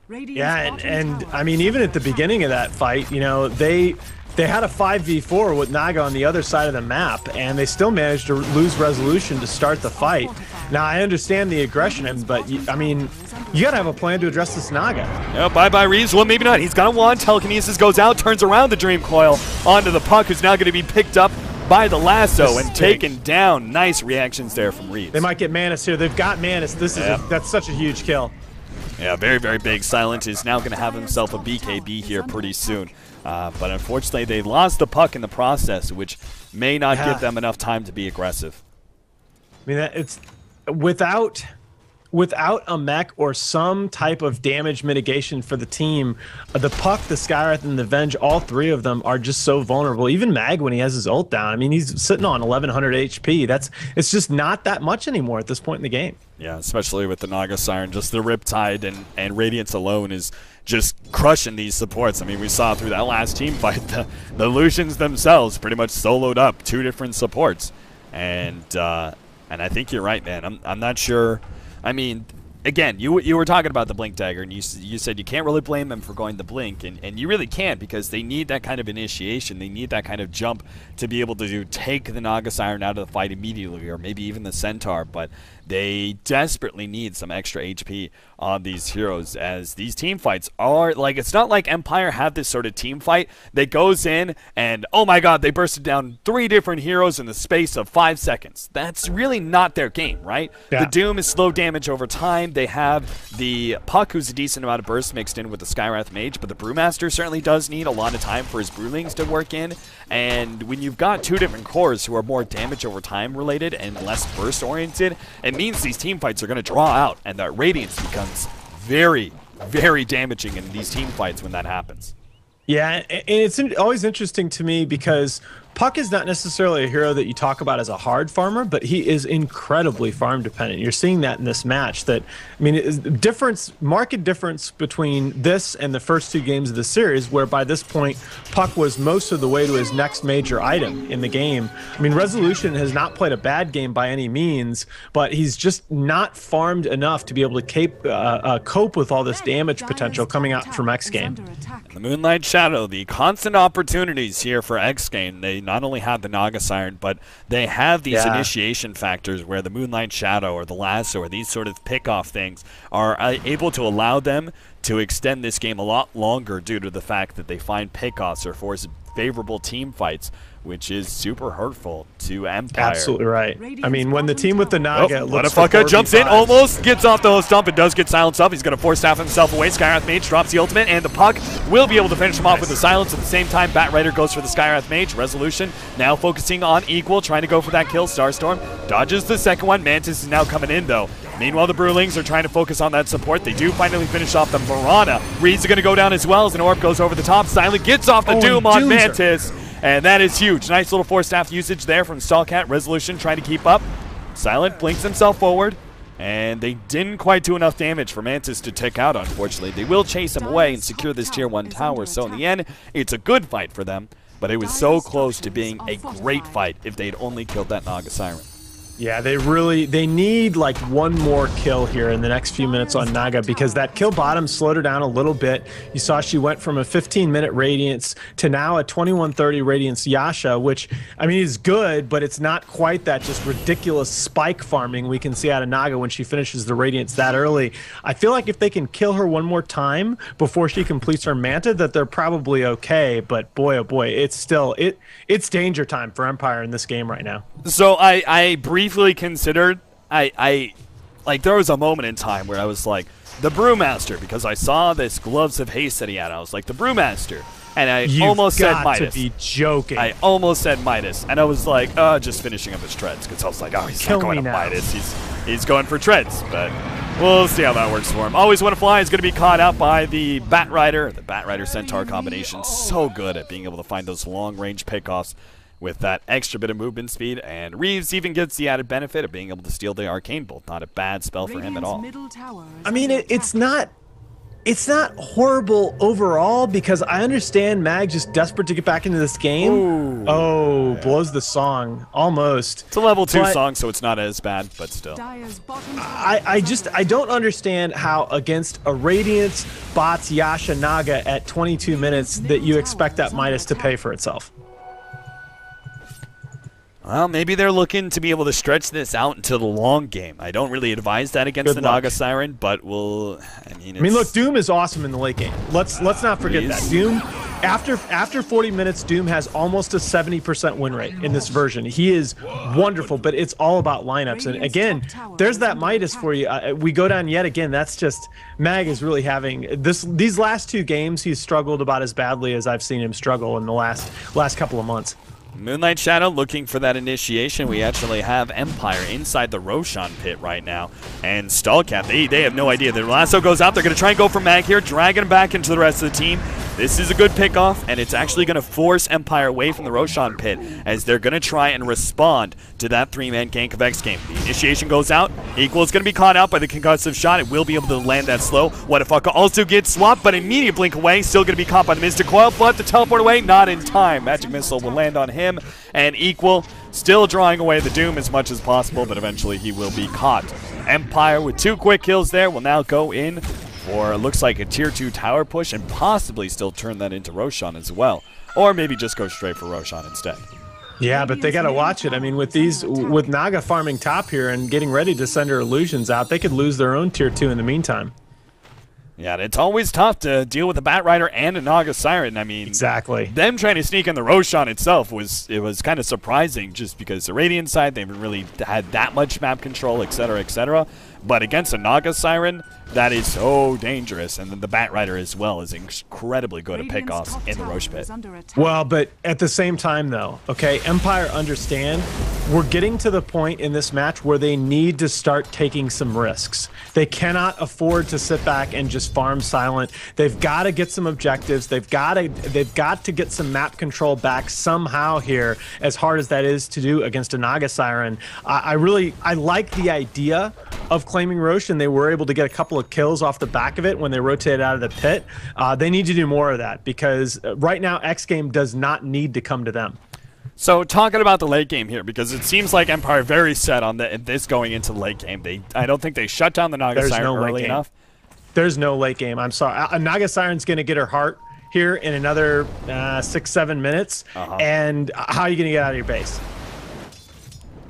Yeah, and I mean, even at the beginning of that fight, you know, they they had a 5v4 with Naga on the other side of the map, and they still managed to lose resolution to start the fight. Now, I understand the aggression, but, I mean, you got to have a plan to address this Naga. Yeah, bye-bye, Reeves. Well, maybe not. He's got a wand. Telekinesis goes out, turns around the Dream Coil onto the Puck, who's now going to be picked up by the lasso and taken down. Nice reactions there from Reeves. They might get Manus here. They've got Manus. That's such a huge kill. Yeah, very, very big. Silent is now going to have himself a BKB here pretty soon. But unfortunately, they lost the Puck in the process, which may not give them enough time to be aggressive. I mean, it's without a mech or some type of damage mitigation for the team, the Puck, the Skywrath, and the Venge, all three of them are just so vulnerable. Even Mag, when he has his ult down, I mean, he's sitting on 1100 HP. It's just not that much anymore at this point in the game. Yeah, especially with the Naga Siren, just the Riptide and Radiance alone is just crushing these supports. I mean, we saw through that last team fight, the Lucians themselves pretty much soloed up 2 different supports. And I think you're right, man. I'm not sure. I mean, again, you were talking about the Blink Dagger, and you said you can't really blame them for going to Blink, and you really can't, because they need that kind of initiation. They need that kind of jump to be able to take the Naga Siren out of the fight immediately, or maybe even the Centaur, but they desperately need some extra HP on these heroes, as these team fights are, like, it's not like Empire have this sort of team fight that goes in and, oh my god, they bursted down 3 different heroes in the space of 5 seconds. That's really not their game, right? Yeah. The Doom is slow damage over time. They have the Puck, who's a decent amount of burst mixed in with the Skywrath Mage, but the Brewmaster certainly does need a lot of time for his Brewlings to work in, and when you've got 2 different cores who are more damage over time related and less burst oriented, it means these team fights are going to draw out, and that Radiance becomes very, very damaging in these team fights when that happens. Yeah, and it's always interesting to me because Puck is not necessarily a hero that you talk about as a hard farmer, but he is incredibly farm dependent. You're seeing that in this match. That, I mean, marked difference between this and the first 2 games of the series, where by this point Puck was most of the way to his next major item in the game. I mean, Resolution has not played a bad game by any means, but he's just not farmed enough to be able to cope with all this damage potential coming out from Xgame. The Moonlight Shadow, the constant opportunities here for Xgame. They not only have the Naga Siren, but they have these initiation factors where the Moonlight Shadow or the Lasso or these sort of pick-off things are able to allow them to extend this game a lot longer due to the fact that they find pick-offs or force favorable team fights, which is super hurtful to Empire. Absolutely right. I mean, when the team with the Naga Motherfucker jumps in, almost gets off the host dump, and does get silenced up. He's going to force staff himself away. Skywrath Mage drops the ultimate, and the Puck will be able to finish him off with the silence. At the same time, Batrider goes for the Skywrath Mage. Resolution now focusing on Equal, trying to go for that kill. Starstorm dodges the second one. Mantis is now coming in, though. Meanwhile, the Brewlings are trying to focus on that support. They do finally finish off the Mirana. Reeds are going to go down as well as an orb goes over the top. Silent gets off the Doom on Mantis. And that is huge. Nice little force staff usage there from Stallcat. Resolution trying to keep up. Silent blinks himself forward. And they didn't quite do enough damage for Mantis to tick out, unfortunately. They will chase him away and secure this tier 1 tower. So in the end, it's a good fight for them. But it was so close to being a great fight if they'd only killed that Naga Siren. Yeah, they need like one more kill here in the next few minutes on Naga, because that kill bottom slowed her down a little bit. You saw she went from a 15-minute Radiance to now a 21:30 Radiance Yasha, which, I mean, is good, but it's not quite that just ridiculous spike farming we can see out of Naga when she finishes the Radiance that early. I feel like if they can kill her one more time before she completes her Manta, that they're probably okay, but boy, oh boy, it's still, it's danger time for Empire in this game right now. So I briefly considered, like, there was a moment in time where I was like, the Brewmaster, because I saw this Gloves of Haste that he had. I was like, the Brewmaster. And I almost said Midas. You've got to be joking. I almost said Midas. And I was like, just finishing up his treads. Because I was like, oh, he's not going to Midas. He's going for treads. But we'll see how that works for him. Always Want to Fly is going to be caught out by the Batrider. The Batrider Centaur combination. So good at being able to find those long-range pickoffs with that extra bit of movement speed, and Reeves even gets the added benefit of being able to steal the Arcane Bolt. Not a bad spell for him at all. I mean, it's not It's not horrible overall because I understand Mag just desperate to get back into this game. Ooh. Oh, yeah. Blows the song. Almost. It's a level 2 song, so it's not as bad, but still. I don't understand how against a Radiance bots Yasha Naga at 22 minutes that you expect that Midas to pay for itself. Well, maybe they're looking to be able to stretch this out into the long game. I don't really advise that against the Naga Siren, but we'll. I mean, look, Doom is awesome in the late game. Let's not forget that. Doom, after 40 minutes, Doom has almost a 70% win rate in this version. He is wonderful, but it's all about lineups. And again, there's that Midas for you. We go down yet again. That's just Mag is really having these last 2 games. He's struggled about as badly as I've seen him struggle in the last couple of months. Moonlight Shadow looking for that initiation. We actually have Empire inside the Roshan pit right now. And Stallcat, they have no idea. Their lasso goes out. They're going to try and go for Mag here, dragging him back into the rest of the team. This is a good pickoff, and it's actually going to force Empire away from the Roshan pit as they're going to try and respond to that 3-man gank of Xgame. The initiation goes out. Equal is going to be caught out by the concussive shot. It will be able to land that slow. Whatafaka also gets swapped, but immediate blink away. Still going to be caught by the Mystic Coil, but the teleport away, not in time. Magic Missile will land on him, and Equal still drawing away the Doom as much as possible, but eventually he will be caught. Empire with 2 quick kills there will now go in for looks like a tier 2 tower push and possibly still turn that into Roshan as well. Or maybe just go straight for Roshan instead. Yeah, but they got to watch it. I mean, with Naga farming top here and getting ready to send her illusions out, they could lose their own tier 2 in the meantime. Yeah, it's always tough to deal with a Bat Rider and a Naga Siren. I mean, exactly. Them trying to sneak in the Roshan itself was kind of surprising just because the Radiant side, they haven't really had that much map control, etc., etc. But against a Naga Siren, that is so dangerous. And then the Bat Rider as well is incredibly good at pickoffs in the Rosh pit. Well, but at the same time, though, okay, Empire understand we're getting to the point in this match where they need to start taking some risks. They cannot afford to sit back and just farm silent. They've got to get some objectives. They've got to get some map control back somehow here, as hard as that is to do against a Naga Siren. I like the idea of claiming Rosh, and they were able to get a couple of kills off the back of it when they rotated out of the pit. They need to do more of that because right now Xgame does not need to come to them. So talking about the late game here, because it seems like Empire very set on this going into the late game. I don't think they shut down the Naga Siren early enough. There's no late game. I'm sorry. A Naga Siren's going to get her heart here in another 6-7 minutes. And how are you going to get out of your base?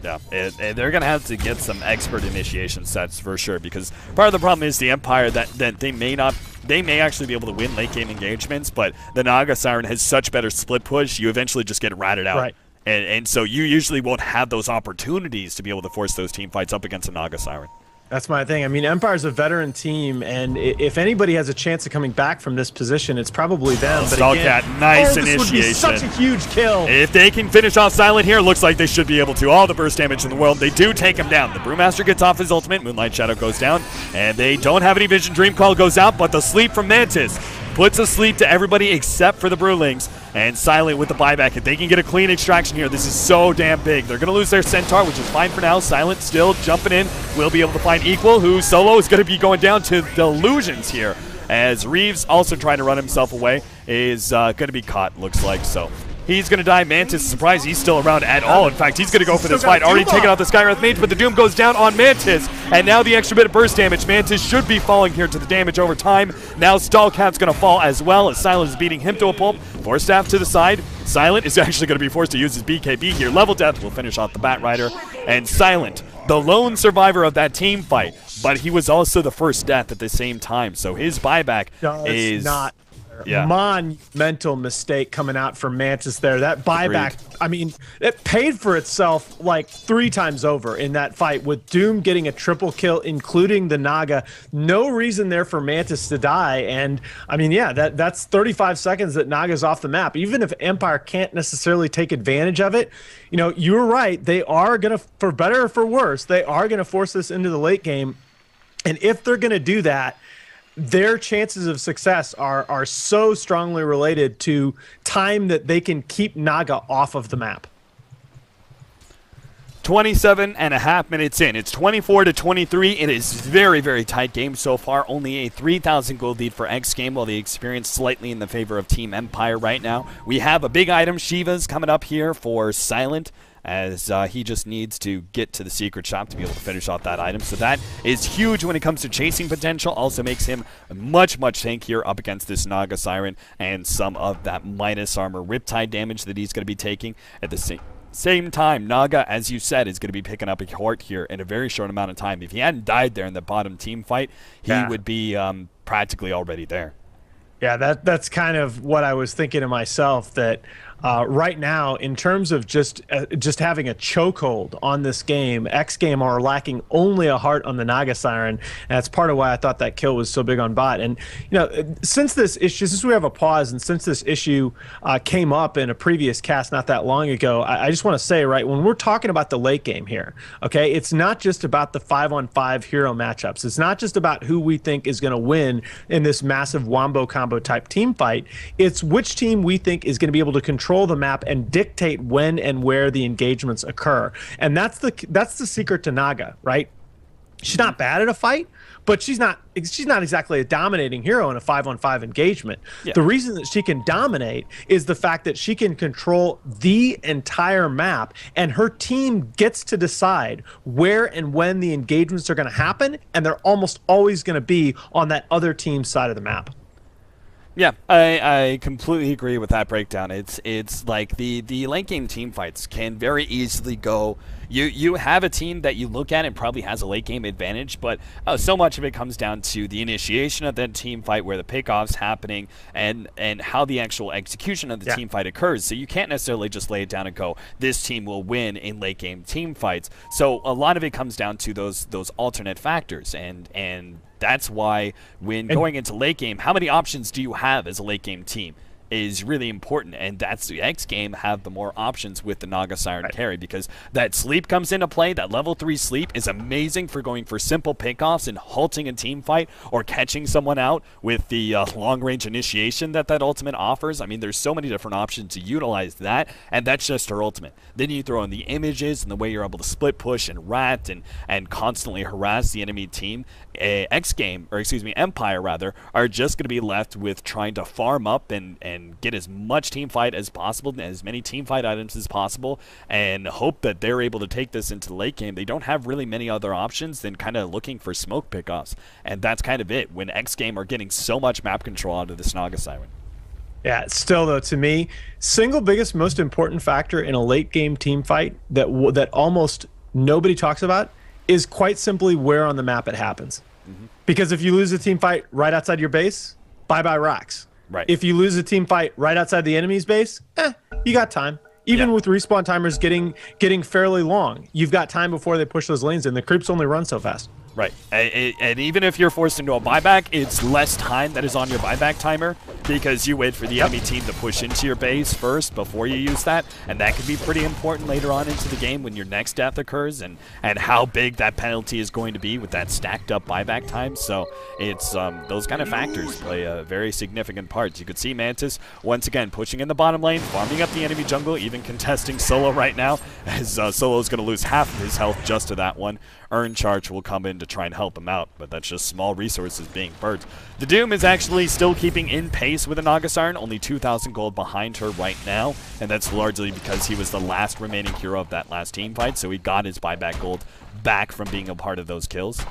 Yeah, they're going to have to get some expert initiation sets for sure, because part of the problem is the Empire that they may actually be able to win late game engagements, but the Naga Siren has such better split push, you eventually just get ratted out. Right. And so you usually won't have those opportunities to be able to force those team fights up against a Naga Siren. That's my thing. I mean, Empire's a veteran team, and if anybody has a chance of coming back from this position, it's probably them. But Stallcat, nice initiation. This would be such a huge kill. If they can finish off Silent here, looks like they should be able to. All the burst damage in the world. They do take him down. The Brewmaster gets off his ultimate. Moonlight Shadow goes down, and they don't have any vision. Dream Call goes out, but the sleep from Mantis puts a sleep to everybody except for the Brewlings. And Silent with the buyback. If they can get a clean extraction here, this is so damn big. They're going to lose their Centaur, which is fine for now. Silent still jumping in. Will be able to find Equal, who solo is going to be going down to the Illusions here. As Reeves, also trying to run himself away, is going to be caught, looks like. So he's going to die. Mantis, surprised he's still around at all. In fact, he's going to go for this fight. Already taking out the Skywrath Mage, but the Doom goes down on Mantis. And now the extra bit of burst damage. Mantis should be falling here to the damage over time. Now Stallcat's going to fall as well, as Silent is beating him to a pulp. Force Staff to the side. Silent is actually going to be forced to use his BKB here. Level Death will finish off the Bat Rider. And Silent, the lone survivor of that team fight, but he was also the first death at the same time. So his buyback is not monumental mistake coming out from Mantis there. That buyback, agreed. I mean, it paid for itself like 3 times over in that fight with Doom getting a triple kill, including the Naga. No reason there for Mantis to die. And I mean, yeah, that's 35 seconds that Naga's off the map. Even if Empire can't necessarily take advantage of it, you know, you're right. They are going to, for better or for worse, they are going to force this into the late game. And if they're going to do that, their chances of success are so strongly related to time that they can keep Naga off of the map. 27.5 minutes in. It's 24-23. It is very, very tight game so far. Only a 3,000 gold lead for Xgame, while the experience slightly in the favor of Team Empire right now. We have a big item. Shiva's coming up here for Silent, as he just needs to get to the secret shop to be able to finish off that item. So that is huge when it comes to chasing potential. Also makes him much, much tankier up against this Naga Siren and some of that minus armor Riptide damage that he's going to be taking at the same time. Naga, as you said, is going to be picking up a Hort here in a very short amount of time. If he hadn't died there in the bottom team fight, he would be practically already there. Yeah, that's kind of what I was thinking to myself, that right now, in terms of just having a chokehold on this game, Xgame are lacking only a heart on the Naga Siren, and that's part of why I thought that kill was so big on bot. And since we have a pause, and since this issue came up in a previous cast not that long ago, I just want to say, right, when we're talking about the late game here, okay, it's not just about the 5-on-5 hero matchups. It's not just about who we think is going to win in this massive wombo combo type team fight. It's which team we think is going to be able to control the map and dictate when and where the engagements occur. And that's the secret to Naga, right? She's not bad at a fight, but she's not exactly a dominating hero in a 5-on-5 engagement. Yeah. The reason that she can dominate is the fact that she can control the entire map, and her team gets to decide where and when the engagements are going to happen, and they're almost always going to be on that other team's side of the map. Yeah, I completely agree with that breakdown. It's like the late game team fights can very easily go. You have a team that you look at and probably has a late game advantage, but so much of it comes down to the initiation of that team fight, where the pickoff's happening, and how the actual execution of the team fight occurs. So you can't necessarily just lay it down and go, this team will win in late game team fights. So a lot of it comes down to those alternate factors, and that's why when going into late game, how many options do you have as a late game team is really important, and that's the Xgame have the more options with the Naga Siren carry, because that sleep comes into play. That level 3 sleep is amazing for going for simple pickoffs and halting a team fight, or catching someone out with the long range initiation that ultimate offers. I mean, there's so many different options to utilize that, and that's just her ultimate. Then you throw in the images and the way you're able to split push and rat and constantly harass the enemy team. Empire rather, are just going to be left with trying to farm up and get as much team fight as possible, as many team fight items as possible, and hope that they're able to take this into the late game. They don't have really many other options than kind of looking for smoke pickoffs, and that's kind of it when Xgame are getting so much map control out of this Naga Siren. Yeah, still though, to me, single biggest, most important factor in a late game team fight that almost nobody talks about is quite simply where on the map it happens. Because if you lose a team fight right outside your base, bye-bye rocks. Right. If you lose a team fight right outside the enemy's base, you got time. Even with respawn timers getting fairly long, you've got time before they push those lanes in. The creeps only run so fast. Right, and even if you're forced into a buyback, it's less time that is on your buyback timer, because you wait for the enemy team to push into your base first before you use that, and that could be pretty important later on into the game when your next death occurs, and how big that penalty is going to be with that stacked up buyback time. So it's those kind of factors play a very significant part. You could see Mantis once again pushing in the bottom lane, farming up the enemy jungle, even contesting Solo right now, as Solo's going to lose half of his health just to that one. Earn Charge will come in to try and help him out, but that's just small resources being burnt. The Doom is actually still keeping in pace with the Naga Siren, only 2,000 gold behind her right now, and that's largely because he was the last remaining hero of that last team fight, so he got his buyback gold back from being a part of those kills.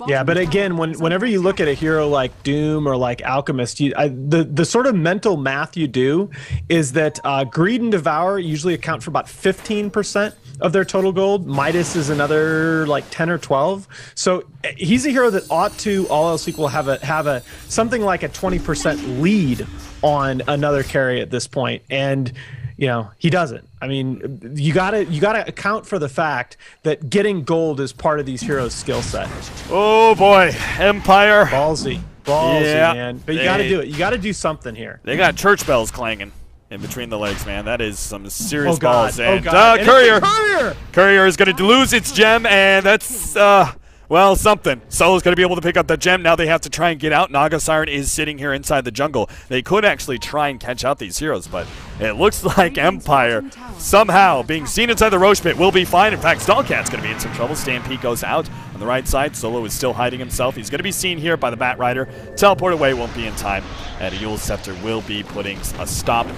Yeah, but again, whenever you look at a hero like Doom or like Alchemist, the sort of mental math you do is that Greed and Devour usually account for about 15% of their total gold. Midas is another like 10 or 12. So he's a hero that ought to, all else equal, have a something like a 20% lead on another carry at this point, and he doesn't. I mean, you gotta account for the fact that getting gold is part of these heroes' skill set. Oh boy, Empire. Ballsy, man. But you gotta do it. You gotta do something here. They got church bells clanging in between the legs, man. That is some serious balls. And, and Courier is going to lose its gem, and that's Well, something. Solo's going to be able to pick up the gem. Now they have to try and get out. Naga Siren is sitting here inside the jungle. They could actually try and catch out these heroes, but it looks like Empire somehow being seen inside the Roche pit will be fine. In fact, Stallcat's going to be in some trouble. Stampede goes out on the right side. Solo is still hiding himself. He's going to be seen here by the Bat Rider. Teleport away won't be in time, and a Eul's Scepter will be putting a stop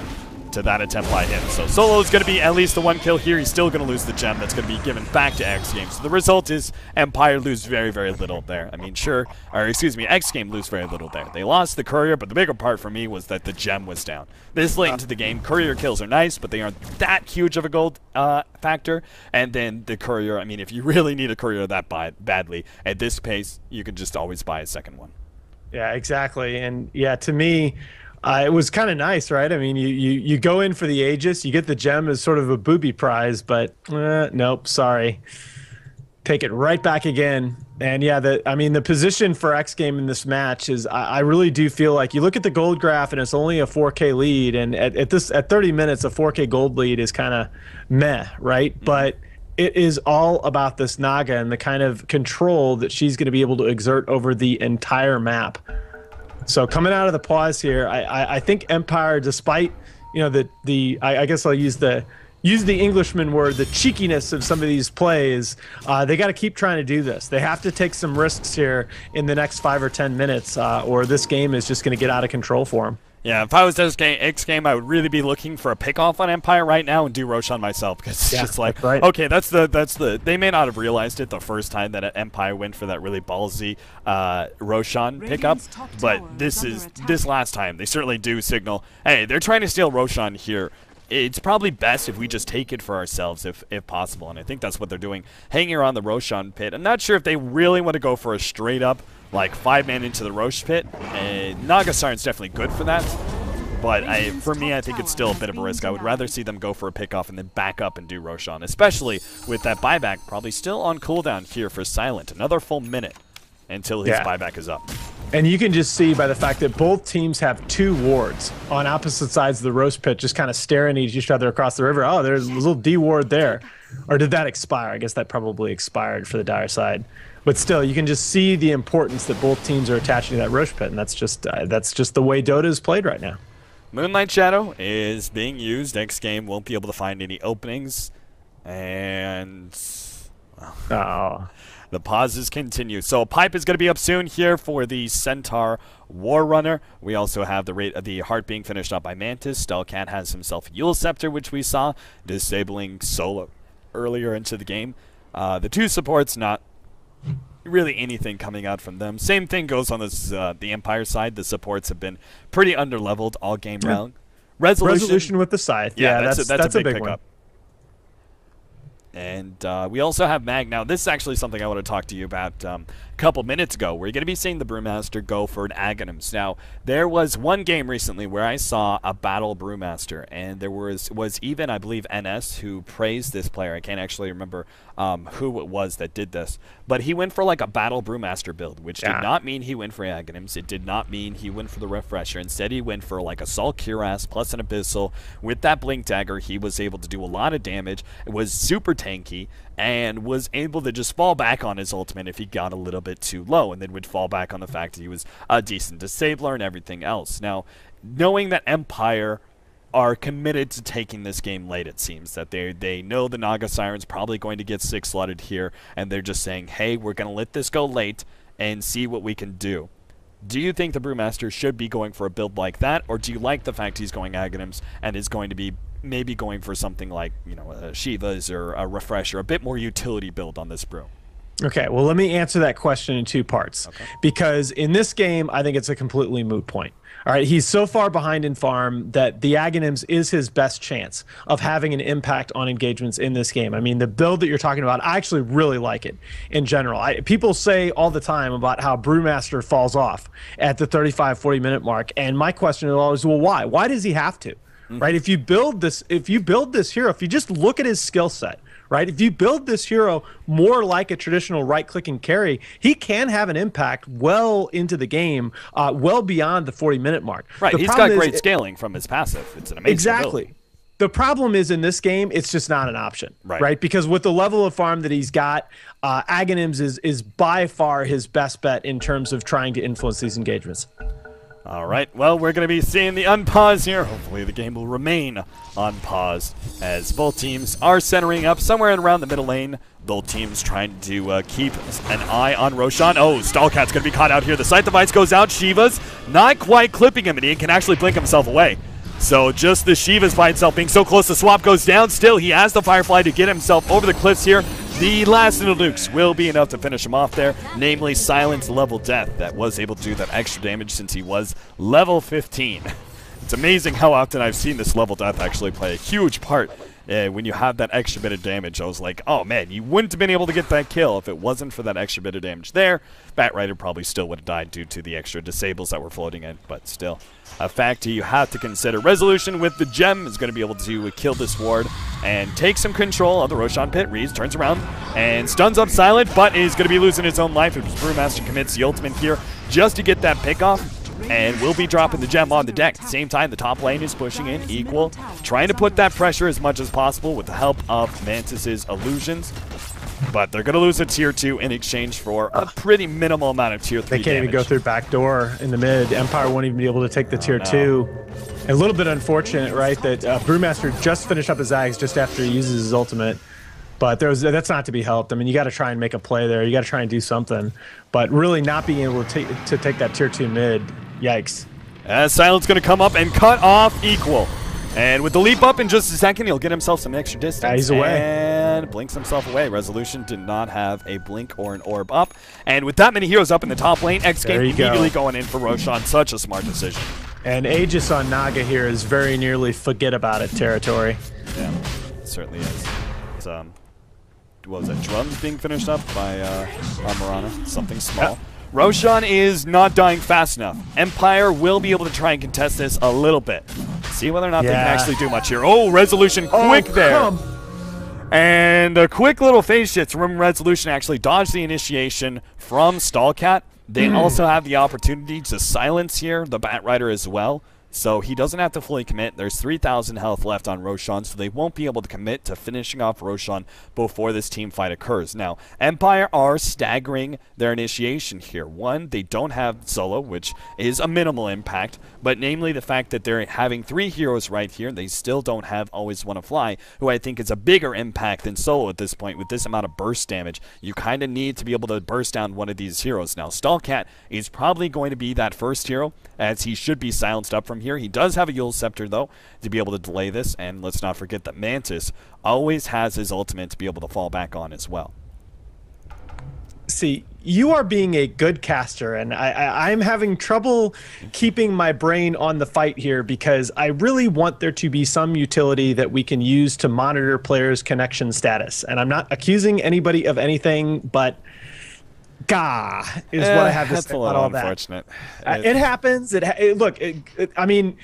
to that attempt by him. So Solo is going to be at least the 1 kill here. He's still going to lose the gem that's going to be given back to Xgame. So the result is Empire lose very, very little there. I mean, sure, or excuse me, Xgame lose very little there. They lost the courier, but the bigger part for me was that the gem was down. This late into the game, courier kills are nice, but they aren't that huge of a gold factor. And then the courier, I mean, if you really need a courier that badly, at this pace, you can just always buy a second one. Yeah, exactly. And yeah, to me, it was kind of nice, right? I mean, you go in for the Aegis, you get the gem as sort of a booby prize, but nope, sorry. Take it right back again. And yeah, I mean, the position for Xgame in this match is, I really do feel like you look at the gold graph and it's only a 4K lead, and at 30 minutes, a 4K gold lead is kind of meh, right? Mm-hmm. But it is all about this Naga and the kind of control that she's going to be able to exert over the entire map. So coming out of the pause here, I think Empire, despite, you know, I guess I'll use the Englishman word, the cheekiness of some of these plays, they got to keep trying to do this. They have to take some risks here in the next 5 or 10 minutes, or this game is just going to get out of control for them. Yeah, if I was Xgame, I would really be looking for a pickoff on Empire right now and do Roshan myself, because it's just like, right. Okay, that's the. They may not have realized it the first time that Empire went for that really ballsy Roshan pickup, but this last time they certainly do signal, hey, they're trying to steal Roshan here. It's probably best if we just take it for ourselves, if possible, and I think that's what they're doing, hanging around the Roshan pit. I'm not sure if they really want to go for a straight up, like, 5-man into the Roche pit. Naga Siren's definitely good for that, but for me, I think it's still a bit of a risk. I would rather see them go for a pickoff and then back up and do Roshan, especially with that buyback probably still on cooldown here for Silent. Another full minute until his buyback is up. And you can just see by the fact that both teams have 2 wards on opposite sides of the roast pit, just kind of staring at each other across the river. Oh, there's a little D ward there. Or did that expire? I guess that probably expired for the Dire side. But still, you can just see the importance that both teams are attaching to that roast pit, and that's just the way Dota is played right now. Moonlight Shadow is being used. Xgame won't be able to find any openings, and the pauses continue. So Pipe is going to be up soon here for the Centaur War Runner. We also have the Heart being finished up by Mantis. Stallcat has himself Eul's Scepter, which we saw disabling Solo earlier into the game. The 2 supports, not really anything coming out from them. Same thing goes on this the Empire side. The supports have been pretty underleveled all game round. Resolution with the Scythe. Yeah, that's a big pickup. And we also have Mag. Now, this is actually something I want to talk to you about a couple minutes ago. We're going to be seeing the Brewmaster go for an Aghanims. Now, there was one game recently where I saw a Battle Brewmaster, and there was even, I believe, NS who praised this player. I can't actually remember who it was that did this. But he went for like a Battle Brewmaster build, which did not mean he went for Aghanims. It did not mean he went for the Refresher. Instead, he went for like a Sol Cuirass plus an Abyssal. With that Blink Dagger, he was able to do a lot of damage. It was super tanky, and was able to just fall back on his ultimate if he got a little bit too low, and then would fall back on the fact that he was a decent disabler and everything else. Now, knowing that Empire are committed to taking this game late, it seems that they know the Naga Siren's probably going to get 6 slotted here, and they're just saying, hey, we're going to let this go late and see what we can do. Do you think the Brewmaster should be going for a build like that, or do you like the fact he's going Aghanims and is going to be maybe going for something like, you know, a Shiva's or a Refresher, a bit more utility build on this brew? Okay, well, let me answer that question in 2 parts. Okay. Because in this game, I think it's a completely moot point. All right, he's so far behind in farm that the Aghanims is his best chance of having an impact on engagements in this game. I mean, the build that you're talking about, I actually really like it in general. People say all the time about how Brewmaster falls off at the 35, 40-minute mark, and my question is always, well, why? Why does he have to? Right? If you build this hero, if you just look at his skill set, right? If you build this hero more like a traditional right-click and carry, he can have an impact well into the game, well beyond the 40-minute mark. Right, he's got great scaling from his passive. It's an amazing Exactly. ability. The problem is in this game, it's just not an option, right? Because with the level of farm that he's got, Aghanims is by far his best bet in terms of trying to influence these engagements. All right, well, we're going to be seeing the unpause here. Hopefully the game will remain unpaused as both teams are centering up somewhere around the middle lane. Both teams trying to keep an eye on Roshan. Oh, Stallcat's going to be caught out here. The Sight Device goes out. Shiva's not quite clipping him, and he can actually blink himself away. So just the Shiva's by itself being so close, the swap goes down. Still, he has the Firefly to get himself over the cliffs here. The last little nukes will be enough to finish him off there, namely Silence level death that was able to do that extra damage since he was level 15. It's amazing how often I've seen this level death actually play a huge part. When you have that extra bit of damage, I was like, oh man, you wouldn't have been able to get that kill if it wasn't for that extra bit of damage there. Batrider probably still would have died due to the extra disables that were floating in, but still. A factor you have to consider. Resolution with the gem is going to be able to kill this ward and take some control of the Roshan pit. Reese turns around and stuns up Silent, but is going to be losing his own life as Brewmaster commits the ultimate here just to get that pick off. And we'll be dropping the gem on the deck. At the same time, the top lane is pushing in equal, trying to put that pressure as much as possible with the help of Mantis's illusions. But they're going to lose a tier 2 in exchange for a pretty minimal amount of tier 3 They can't damage. even go through back door in the mid. Empire won't even be able to take the tier 2. A little bit unfortunate, right, that Brewmaster just finished up his Ags just after he uses his ultimate. But that's not to be helped. I mean, you got to try and make a play there. You got to try and do something. But really not being able to take that tier 2 mid, yikes. As Silent's going to come up and cut off equal. And with the leap up in just a second, he'll get himself some extra distance. Yeah, he's away. And blinks himself away. Resolution did not have a blink or an orb up. And with that many heroes up in the top lane, Xgame immediately going in for Roshan. Such a smart decision. And Aegis on Naga here is very nearly forget about it territory. Yeah, it certainly is. It's, what was it? Drums being finished up by Marana. Something small. Yep. Roshan is not dying fast enough. Empire will be able to try and contest this a little bit. See whether or not they can actually do much here. Oh, Resolution quick there. And a quick little phase shift from Resolution actually dodged the initiation from Stallcat. They also have the opportunity to silence here the Batrider as well. So he doesn't have to fully commit. There's 3,000 health left on Roshan, so they won't be able to commit to finishing off Roshan before this team fight occurs. Now, Empire are staggering their initiation here. One, they don't have solo, which is a minimal impact, but namely the fact that they're having 3 heroes right here. They still don't have Always Wanna Fly, who I think is a bigger impact than solo at this point. With this amount of burst damage, you kind of need to be able to burst down one of these heroes. Now, Stallcat is probably going to be that first hero, as he should be silenced up from here. He does have a Yule Scepter, though, to be able to delay this, and let's not forget that Mantis always has his ultimate to be able to fall back on as well. See, you are being a good caster, and I'm having trouble keeping my brain on the fight here because I really want there to be some utility that we can use to monitor players' connection status. And I'm not accusing anybody of anything, but gah is what I have to say about all that. Unfortunate. It happens. Look, I mean,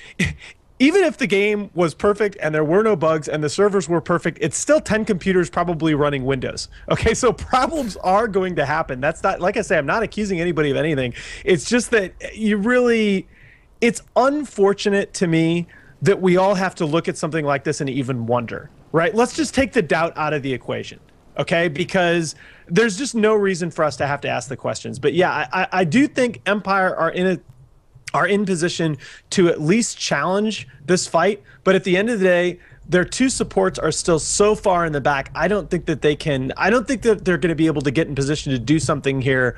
even if the game was perfect and there were no bugs and the servers were perfect, it's still 10 computers probably running Windows. Okay, so problems are going to happen. That's not, like I say, I'm not accusing anybody of anything. It's just that it's unfortunate to me that we all have to look at something like this and even wonder, right? Let's just take the doubt out of the equation. Okay, because there's just no reason for us to have to ask the questions. But yeah, I do think Empire are in position to at least challenge this fight. But at the end of the day, their 2 supports are still so far in the back. I don't think that they can. I don't think that they're going to be able to get in position to do something here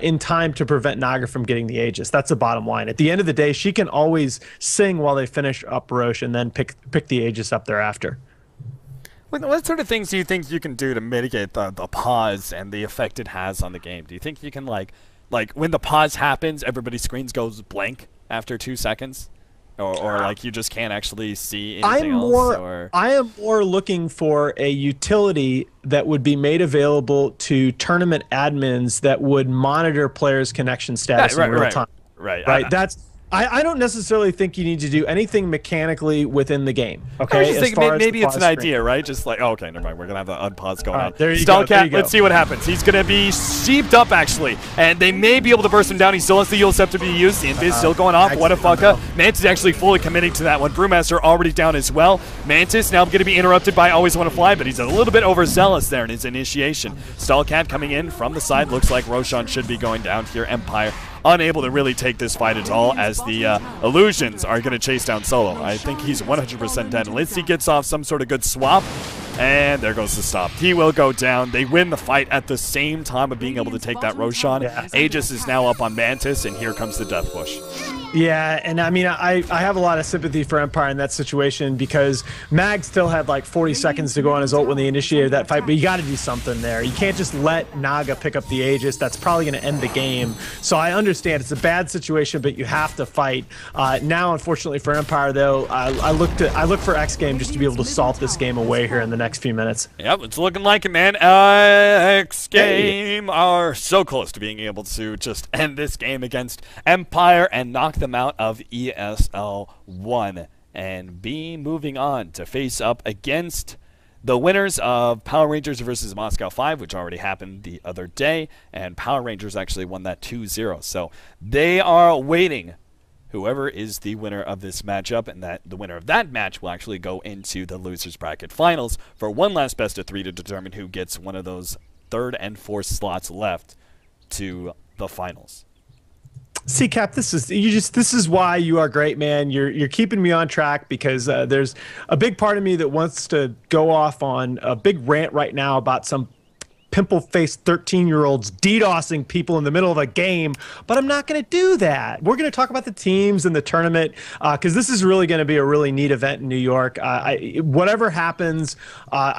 in time to prevent Naga from getting the Aegis. That's the bottom line. At the end of the day, she can always sing while they finish up Roche and then pick the Aegis up thereafter. What sort of things do you think you can do to mitigate the pause and the effect it has on the game? Do you think you can, like when the pause happens, everybody's screens goes blank after 2 seconds? Or like you just can't actually see anything else? Or? I am more looking for a utility that would be made available to tournament admins that would monitor players' connection status in real time. Right. That's I don't necessarily think you need to do anything mechanically within the game. Okay, I was just thinking maybe it's an idea, right? Just like, oh, okay, never mind. We're gonna have the unpause going on. There you go. Let's see what happens. He's gonna be sheeped up actually, and they may be able to burst him down. He still has the Yule Scepter to be used. The Invis still going off. What a fuck up. Mantis actually fully committing to that one. Brewmaster already down as well. Mantis now gonna be interrupted by Always Want to Fly, but he's a little bit overzealous there in his initiation. Stallcat coming in from the side. Looks like Roshan should be going down here. Empire unable to really take this fight at all as the Illusions are going to chase down Solo. I think he's 100% dead unless he gets off some sort of good swap. And there goes the stop. He will go down. They win the fight at the same time of being able to take that Roshan. Yeah. Aegis is now up on Mantis, and here comes the Death Push. Yeah, and I mean, I have a lot of sympathy for Empire in that situation because Mag still had like 40 seconds to go on his ult when they initiated that fight, but you got to do something there. You can't just let Naga pick up the Aegis. That's probably going to end the game. So I understand it's a bad situation, but you have to fight. Now, unfortunately for Empire, though, I look for Xgame just to be able to salt this game away here in the next few minutes. Yep, it's looking like it, man. Xgame are so close to being able to just end this game against Empire and knock them out of ESL 1 and be moving on to face up against the winners of Power Rangers versus Moscow 5, which already happened the other day, and Power Rangers actually won that 2-0. So they are waiting whoever is the winner of this matchup, and that the winner of that match will actually go into the losers bracket finals for one last best of 3 to determine who gets one of those 3rd and 4th slots left to the finals. See, Cap, this is why you are great, man. You're keeping me on track because there's a big part of me that wants to go off on a big rant right now about some pimple-faced 13-year-olds DDoSing people in the middle of a game, but I'm not going to do that. We're going to talk about the teams and the tournament because this is really going to be a really neat event in New York. Whatever happens,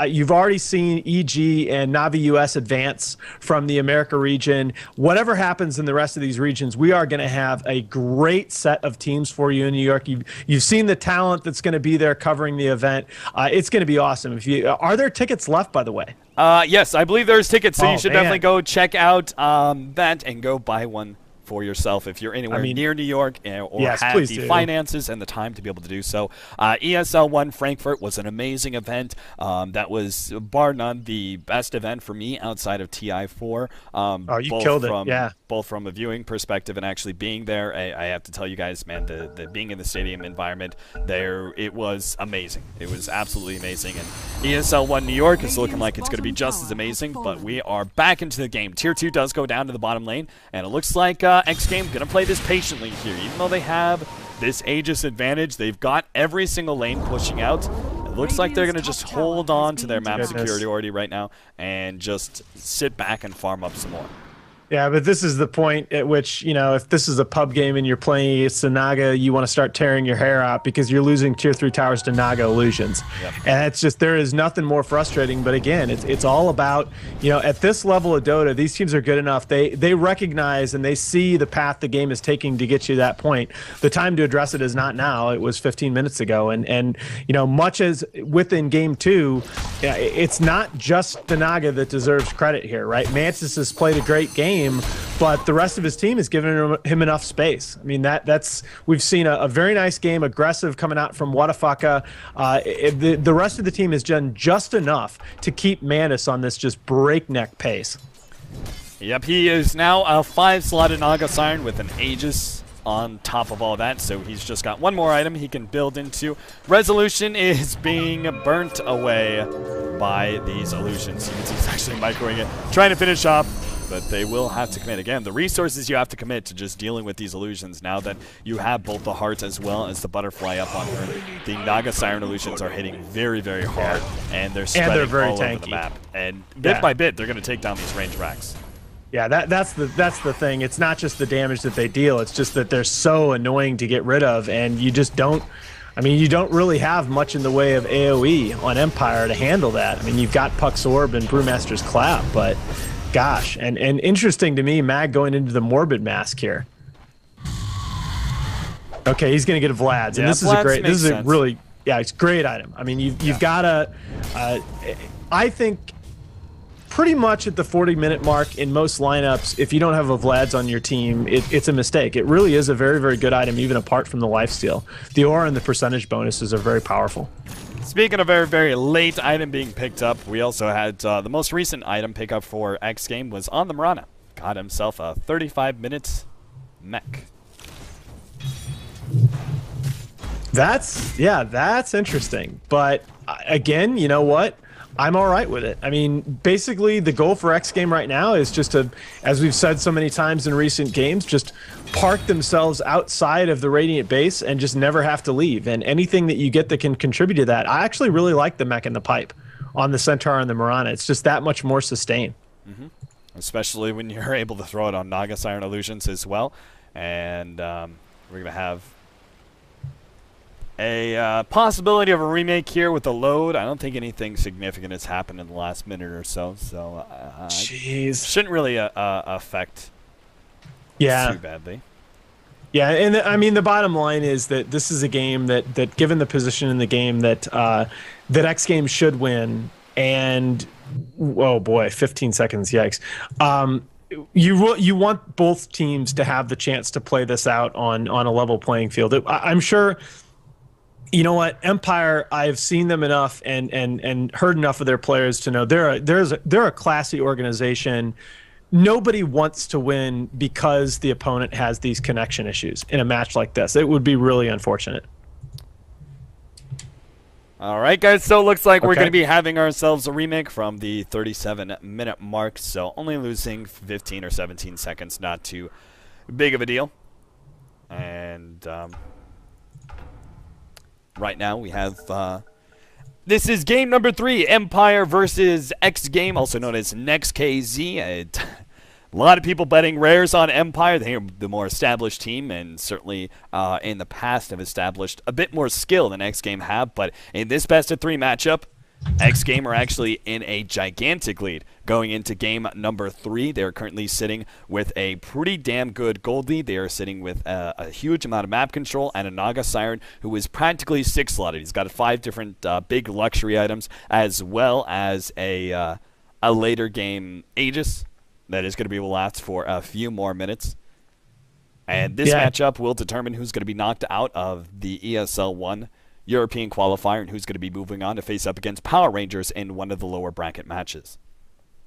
you've already seen EG and Navi US advance from the America region. Whatever happens in the rest of these regions, we are going to have a great set of teams for you in New York. You've seen the talent that's going to be there covering the event. It's going to be awesome. Are there tickets left, by the way? Yes, I believe there's tickets, so you should definitely go check out that and go buy one for yourself if you're anywhere near New York or have the finances and the time to be able to do so. ESL 1 Frankfurt was an amazing event. That was bar none the best event for me outside of TI4. You killed it, yeah. Both from a viewing perspective and actually being there. I have to tell you guys, man, the being in the stadium environment there, it was amazing. It was absolutely amazing. And ESL 1 New York is looking like it's going to be just as amazing, but we are back into the game. Tier 2 does go down to the bottom lane, and it looks like Xgame going to play this patiently here. Even though they have this Aegis advantage, they've got every single lane pushing out. It looks like they're going to just hold on to their map superiority right now and just sit back and farm up some more. Yeah, but this is the point at which, you know, if this is a pub game and you're playing against Naga, you want to start tearing your hair out because you're losing tier 3 towers to Naga Illusions. Yep. And it's just, there is nothing more frustrating. But again, it's all about, you know, at this level of Dota, these teams are good enough. They recognize and they see the path the game is taking to get you to that point. The time to address it is not now. It was 15 minutes ago. And you know, much as within game 2, it's not just the Naga that deserves credit here, right? Mantis has played a great game, but the rest of his team has given him enough space. I mean, we've seen a very nice game, aggressive coming out from Wadafaka. The rest of the team has done just enough to keep Mantis on this just breakneck pace. Yep, he is now a 5-slotted Naga Siren with an Aegis on top of all that, so he's just got one more item he can build into. Resolution is being burnt away by these Illusions. You can see he's actually microwing it, trying to finish off, but they will have to commit. Again, the resources you have to commit to just dealing with these Illusions now that you have both the heart as well as the butterfly up on her. The Naga Siren Illusions are hitting very, very hard, and they're spreading all over the map. And bit by bit, they're going to take down these range racks. Yeah, that's the thing. It's not just the damage that they deal. It's just that they're so annoying to get rid of, and you just don't. I mean, you don't really have much in the way of AoE on Empire to handle that. I mean, you've got Puck's Orb and Brewmaster's Clap, but gosh, and interesting to me, Mag going into the Morbid Mask here. Okay, he's going to get a Vlad's, and this is a great. This is a really, yeah, it's a great item. I mean, you've got to. I think pretty much at the 40-minute mark in most lineups, if you don't have a Vlad's on your team, it's a mistake. It really is a very, very good item, even apart from the lifesteal. The aura and the percentage bonuses are very powerful. Speaking of very, very late item being picked up, we also had the most recent item pickup for Xgame was on the Mirana. Got himself a 35-minute mech. That's interesting. But again, you know what? I'm all right with it. I mean, basically, the goal for Xgame right now is just to, as we've said so many times in recent games, just park themselves outside of the Radiant base and just never have to leave. And anything that you get that can contribute to that, I actually really like the mech and the pipe on the Centaur and the Mirana. It's just that much more sustain. Mm-hmm. Especially when you're able to throw it on Naga Siren Illusions as well. And we're going to have a possibility of a remake here with the load. I don't think anything significant has happened in the last minute or so. So shouldn't really affect too badly. Yeah, and I mean the bottom line is that this is a game that given the position in the game that Xgame should win. And oh boy, 15 seconds, yikes. You want both teams to have the chance to play this out on a level playing field. I'm sure. You know what, Empire, I've seen them enough and heard enough of their players to know they're a classy organization. Nobody wants to win because the opponent has these connection issues in a match like this. It would be really unfortunate. All right, guys, so it looks like we're going to be having ourselves a remake from the 37-minute mark, so only losing 15 or 17 seconds, not too big of a deal. And right now we have this is game number 3, Empire versus Xgame, also known as Xgame.kz. A lot of people betting rares on Empire. They're the more established team, and certainly in the past have established a bit more skill than Xgame have. But in this best-of-3 matchup, Xgame are actually in a gigantic lead going into game number 3. They're currently sitting with a pretty damn good gold lead. They are sitting with a huge amount of map control and a Naga Siren who is practically 6-slotted. He's got 5 different big luxury items as well as a later game Aegis that is going to be able to last for a few more minutes. And this matchup will determine who's going to be knocked out of the ESL 1 European qualifier and who's going to be moving on to face up against Power Rangers in one of the lower bracket matches.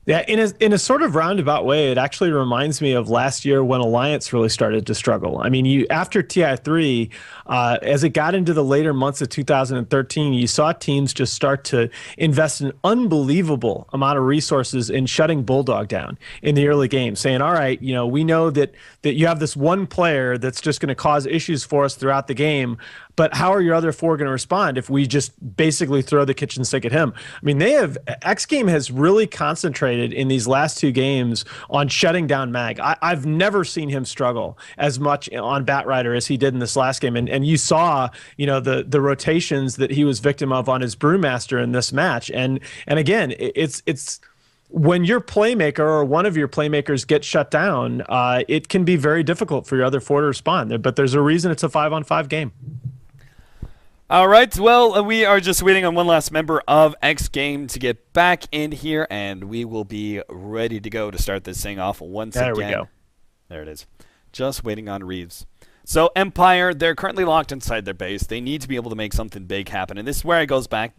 Yeah, in a sort of roundabout way, it actually reminds me of last year when Alliance really started to struggle. I mean, after TI3, as it got into the later months of 2013, you saw teams just start to invest an unbelievable amount of resources in shutting Bulldog down in the early game, saying, all right, you know, we know that you have this one player that's just going to cause issues for us throughout the game, but how are your other 4 going to respond if we just basically throw the kitchen sink at him? I mean, Xgame has really concentrated in these last 2 games on shutting down Mag. I've never seen him struggle as much on Batrider as he did in this last game. And you saw, you know, the rotations that he was victim of on his Brewmaster in this match. And again, it's when your playmaker or one of your playmakers gets shut down, it can be very difficult for your other 4 to respond. But there's a reason it's a 5-on-5 game. All right, well, we are just waiting on one last member of Xgame to get back in here, and we will be ready to go to start this thing off once again. There we go. There it is. Just waiting on Reeves. So Empire, they're currently locked inside their base. They need to be able to make something big happen. And this is where it goes back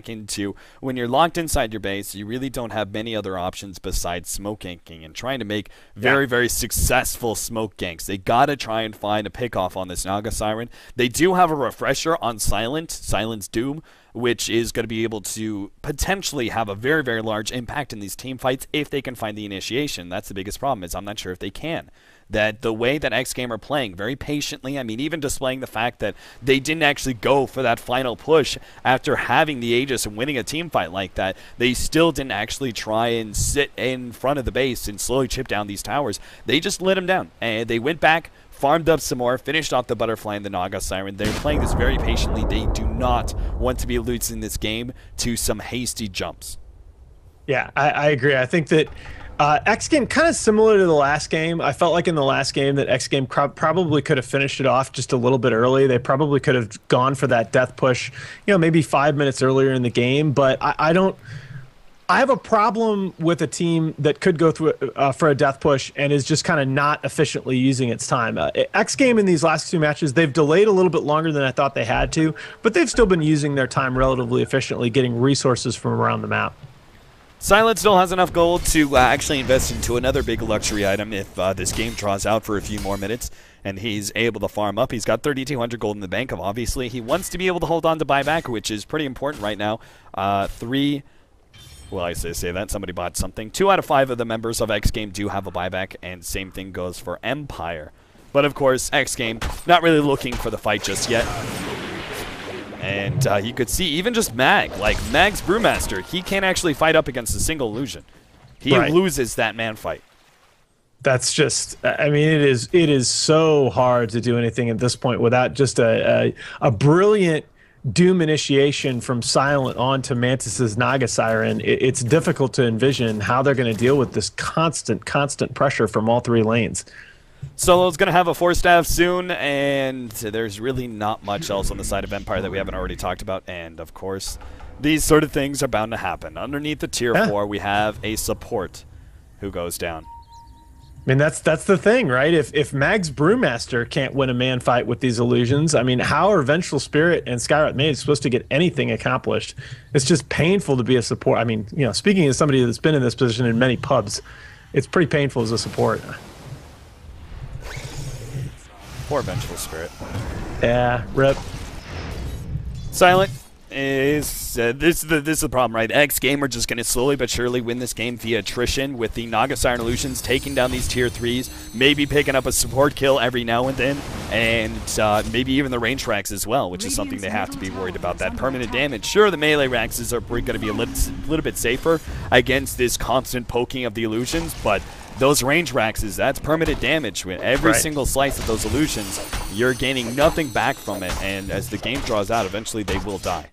into when you're locked inside your base, you really don't have many other options besides smoke ganking and trying to make very, very successful smoke ganks. They got to try and find a pickoff on this Naga Siren. They do have a refresher on Silence Doom, which is going to be able to potentially have a very, very large impact in these team fights if they can find the initiation. That's the biggest problem, is I'm not sure if they can. That the way that Xgame are playing very patiently, I mean, even displaying the fact that they didn't actually go for that final push after having the Aegis and winning a team fight like that, they still didn't actually try and sit in front of the base and slowly chip down these towers. They just lit them down, and they went back, farmed up some more, finished off the Butterfly and the Naga Siren. They're playing this very patiently. They do not want to be losing this game to some hasty jumps. Yeah, I agree. I think that Xgame, kind of similar to the last game. I felt like in the last game that Xgame probably could have finished it off just a little bit early. They probably could have gone for that death push, you know, maybe 5 minutes earlier in the game. But I don't I have a problem with a team that could go through for a death push and is just kind of not efficiently using its time. X Game in these last 2 matches, they've delayed a little bit longer than I thought they had to, but they've still been using their time relatively efficiently, getting resources from around the map. Silent still has enough gold to actually invest into another big luxury item if this game draws out for a few more minutes and he's able to farm up. He's got 3,200 gold in the bank. Obviously, he wants to be able to hold on to buyback, which is pretty important right now. Well, I say that. Somebody bought something. 2 out of 5 of the members of X Game do have a buyback, and same thing goes for Empire. But, of course, X Game not really looking for the fight just yet. And you could see even just Mag, like Mag's Brewmaster, he can't actually fight up against a single illusion. He loses that man fight. That's just, I mean, it is so hard to do anything at this point without just a brilliant Doom initiation from Silent on to Mantis's Naga Siren. It's difficult to envision how they're going to deal with this constant pressure from all 3 lanes. Solo's going to have a 4-staff soon, and there's really not much else on the side of Empire that we haven't already talked about. And, of course, these sort of things are bound to happen. Underneath the tier 4, we have a support who goes down. I mean, that's the thing, right? If Mag's Brewmaster can't win a man fight with these illusions, I mean, how are Vengeful Spirit and Skywrath Mage supposed to get anything accomplished? It's just painful to be a support. I mean, you know, speaking as somebody that's been in this position in many pubs, it's pretty painful as a support. Poor Vengeful Spirit. Yeah, rip. Silent is this is the problem, right? X Game are just going to slowly but surely win this game via attrition with the Naga Siren Illusions taking down these tier 3s, maybe picking up a support kill every now and then, and maybe even the range racks as well, which is something they have to be worried about. That permanent damage. Sure, the melee racks are going to be a little bit safer against this constant poking of the illusions, but those range racks, that's permanent damage. With every single slice of those illusions, you're gaining nothing back from it, and as the game draws out, eventually they will die.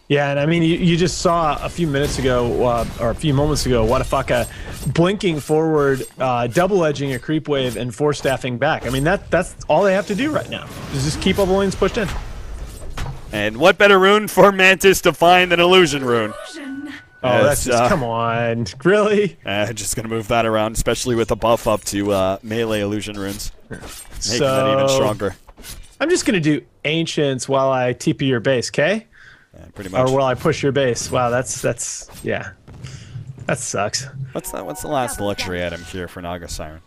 Yeah, and I mean, you just saw a few minutes ago, or a few moments ago, Wadafaka blinking forward, double-edging a creep wave, and 4-staffing back. I mean, that's all they have to do right now, is just keep all the lanes pushed in. And what better rune for Mantis to find than Illusion Rune? Oh, that's just, come on. Really? Just going to move that around, especially with a buff up to melee Illusion Runes. Making that even stronger. I'm just going to do Ancients while I TP your base, okay? Yeah, pretty much. Or while I push your base. Wow, that's yeah. That sucks. What's the last luxury item here for Naga Siren?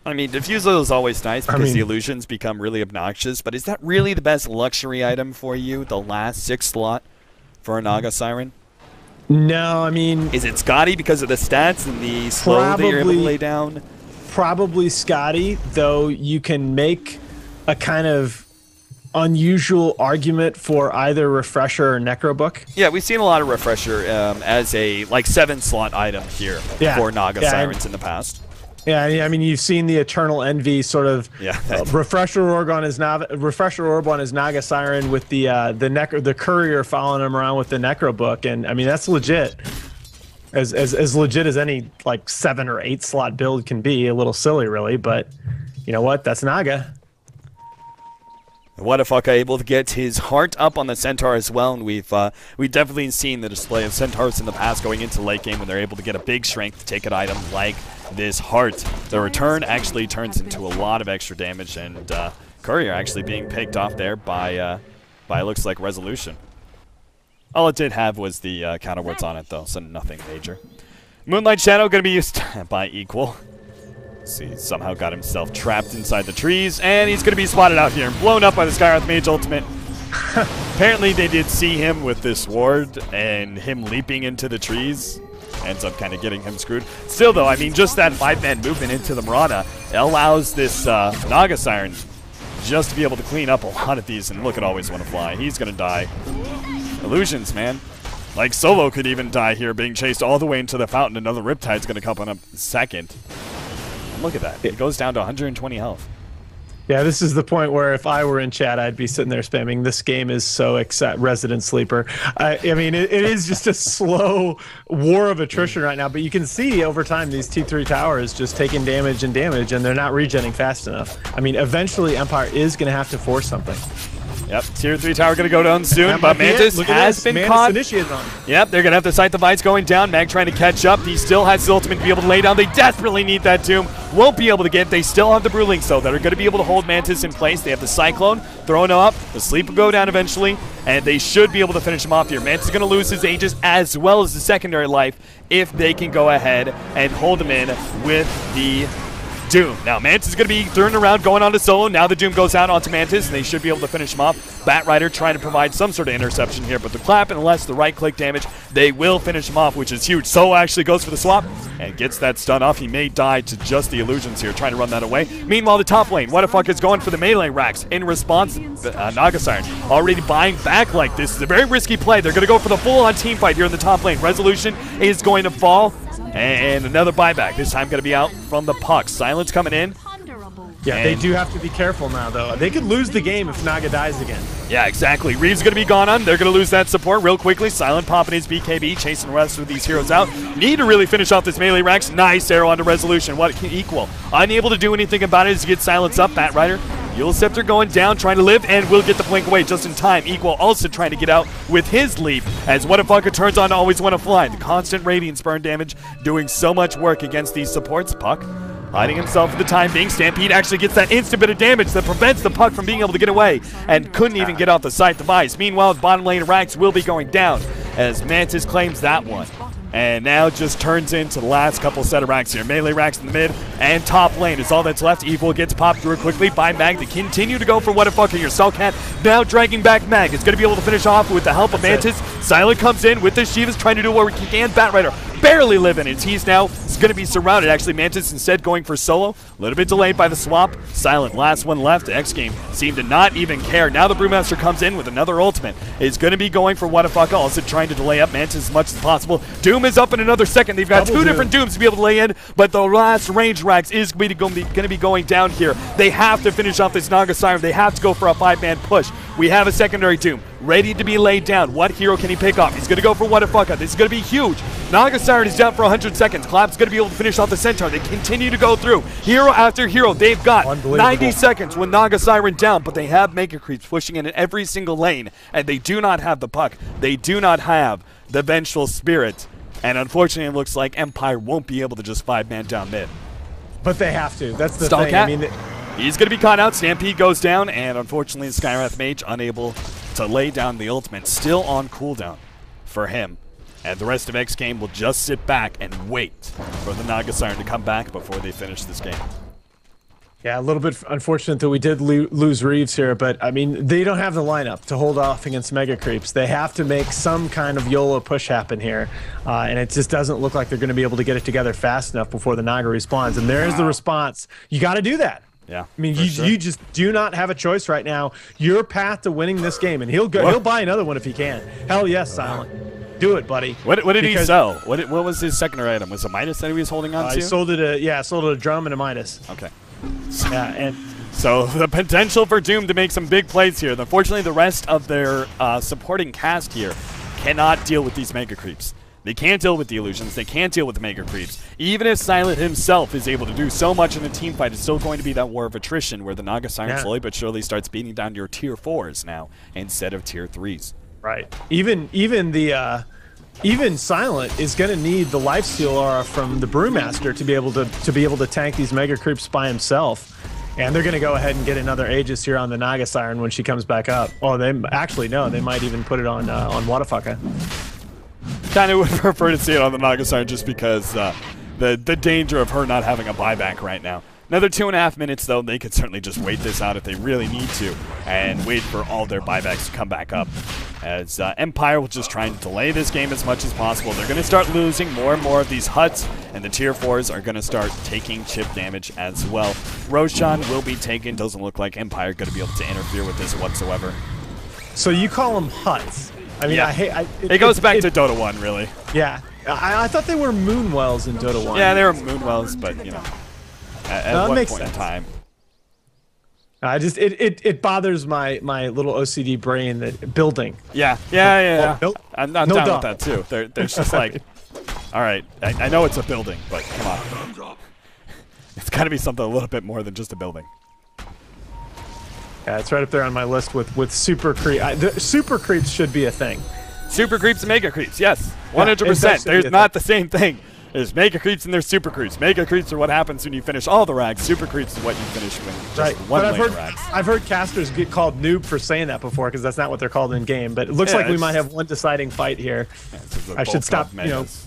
I mean, Diffusal is always nice because the illusions become really obnoxious, but is that really the best luxury item for you, the last 6th slot for a Naga Siren? No, I mean... Is it Scotty because of the stats and the slow that you're able to lay down? Probably Scotty, though you can make a kind of unusual argument for either Refresher or Necrobook. Yeah, we've seen a lot of Refresher as a, like, 7-slot item here for Naga Sirens in the past. Yeah, I mean, you've seen the Eternal Envy sort of Refresher Orb on his Naga Siren with the Courier following him around with the Necrobook, and I mean that's legit, as legit as any like 7 or 8 slot build can be. A little silly, really, but you know what? That's Naga. Wadafaka able to get his heart up on the Centaur as well, and we've definitely seen the display of Centaurs in the past going into late game when they're able to get a big strength ticket item like this heart. The return actually turns into a lot of extra damage, and Courier actually being picked off there by looks like Resolution. All it did have was the counter words on it though, so nothing major. Moonlight Shadow going to be used by Equal. See, he somehow got himself trapped inside the trees, and he's going to be spotted out here and blown up by the Skywrath Mage ultimate. Apparently they did see him with this ward, and him leaping into the trees ends up kind of getting him screwed. Still, though, I mean, just that 5-man movement into the Mirana allows this Naga Siren just to be able to clean up a lot of these, and look at Always Want to Fly. He's going to die. Illusions, man. Like, Solo could even die here, being chased all the way into the fountain. Another Riptide's going to come on up second. Look at that. He goes down to 120 health. Yeah, this is the point where if I were in chat, I'd be sitting there spamming, this game is so Resident Sleeper. I mean, it is just a slow war of attrition right now, but you can see over time these T3 towers just taking damage and damage, and they're not regenning fast enough. I mean, eventually Empire is going to have to force something. Yep, tier 3 tower going to go down soon, but Mantis has been caught. Yep, they're going to have the Sight the Vice going down. Mag trying to catch up. He still has his ultimate to be able to lay down. They desperately need that Doom. Won't be able to get. They still have the Brewlings, though, that are going to be able to hold Mantis in place. They have the Cyclone throwing him up. The Sleep will go down eventually, and they should be able to finish him off here. Mantis is going to lose his Aegis as well as the secondary life if they can go ahead and hold him in with the Doom. Now, Mantis is going to be turning around, going on to solo. Now the Doom goes out onto Mantis, and they should be able to finish him off. Batrider trying to provide some sort of interception here, but the clap, unless the right-click damage, they will finish him off, which is huge. Solo actually goes for the swap and gets that stun off. He may die to just the illusions here, trying to run that away. Meanwhile, the top lane, WTF is going for the melee racks. In response, Naga Siren already buying back like this. It's a very risky play. They're going to go for the full-on team fight here in the top lane. Resolution is going to fall. And another buyback. This time going to be out from the puck. Silence coming in. Yeah, they do have to be careful now, though. They could lose the game if Naga dies again. Yeah, exactly. Reeves going to be gone on. They're going to lose that support real quickly. Silent popping his BKB, chasing the rest of these heroes out. Need to really finish off this melee Rex. Nice arrow onto Resolution. What can equal? Unable to do anything about it as he gets Silence up. Batrider. Eul Scepter going down, trying to live, and will get the blink away just in time. Equal also trying to get out with his leap as WTF turns on to Always Wanna Fly. The constant Radiance burn damage doing so much work against these supports. Puck hiding himself for the time being. Stampede actually gets that instant bit of damage that prevents the Puck from being able to get away and couldn't even get off the Sight device. Meanwhile, the bottom lane Rax will be going down as Mantis claims that one. And now just turns into the last couple set of racks here. Melee racks in the mid and top lane is all that's left. Evil gets popped through quickly by Mag to continue to go for WTF here. Cellcat now dragging back Mag. Is going to be able to finish off with the help of Mantis. Silent comes in with the Shivas trying to do what he can. Batrider barely living it. He's now going to be surrounded. Actually, Mantis instead going for solo. A little bit delayed by the swap. Silent, last one left. Xgame seemed to not even care. Now the Brewmaster comes in with another ultimate. Is going to be going for WTF, also trying to delay up Mantis as much as possible. Doom is up in another second. They've got two different Dooms to be able to lay in, but the last range Rax is going to be going down here. They have to finish off this Naga Siren. They have to go for a 5-man push. We have a secondary Doom ready to be laid down. What hero can he pick off? He's going to go for WTF. This is going to be huge. Naga Siren is down for 100 seconds. Clap's going to be able to finish off the Centaur. They continue to go through. Hero after hero. They've got 90 seconds with Naga Siren down, but they have Mega Creeps pushing in every single lane, and they do not have the Puck. They do not have the Vengeful Spirit. And unfortunately, it looks like Empire won't be able to just 5-man down mid. But they have to. That's the thing. I mean, he's going to be caught out. Stampede goes down, and unfortunately, the Skywrath Mage unable to lay down the ultimate. Still on cooldown for him. And the rest of Xgame will just sit back and wait for the Naga Siren to come back before they finish this game. Yeah, a little bit unfortunate that we did lose Reeves here, but I mean, they don't have the lineup to hold off against Mega Creeps. They have to make some kind of YOLO push happen here, and it just doesn't look like they're going to be able to get it together fast enough before the Naga responds. And there's the response. You got to do that. Yeah, I mean, you just do not have a choice right now. Your path to winning this game, and he'll buy another one if he can. Hell yes, Silent. Do it, buddy. What did he sell? What was his secondary item? Was it Midas that he was holding on to? He sold it a drum and a Midas. Okay. Yeah, and so the potential for Doom to make some big plays here. Unfortunately, the rest of their supporting cast here cannot deal with these Mega Creeps. They can't deal with the illusions. They can't deal with the Mega Creeps. Even if Silent himself is able to do so much in the team fight, it's still going to be that war of attrition where the Naga Siren slowly but surely starts beating down your tier 4s now instead of tier 3s. Right. Even Silent is going to need the lifesteal aura from the Brewmaster to be able to tank these Mega Creeps by himself. And they're going to go ahead and get another Aegis here on the Naga Siren when she comes back up. Oh, they actually no, they might even put it on WTF. Kind of would prefer to see it on the Naga Siren just because the danger of her not having a buyback right now. Another 2.5 minutes, though. They could certainly just wait this out if they really need to and wait for all their buybacks to come back up. As Empire will just try and delay this game as much as possible. They're going to start losing more and more of these huts, and the tier 4s are going to start taking chip damage as well. Roshan will be taken. Doesn't look like Empire is going to be able to interfere with this whatsoever. So you call them huts. I mean, yeah. It goes back to Dota 1, really. Yeah. I thought they were Moonwells in Dota 1. Yeah, they were Moonwells, but, you know, at one point in time. It bothers my little OCD brain that building. Yeah. I'm down with that, too. There's just like, all right, I know it's a building, but come on. It's got to be something a little bit more than just a building. Yeah, it's right up there on my list with super creep. Super creeps should be a thing. Super creeps and mega creeps, yes, 100%. There's not the same thing. There's mega creeps and there's super creeps. Mega creeps are what happens when you finish all the rags. Super creeps is what you finish when just one lane of rags. I've heard casters get called noob for saying that before because that's not what they're called in game. But it looks like we might have one deciding fight here. Yeah, I should stop,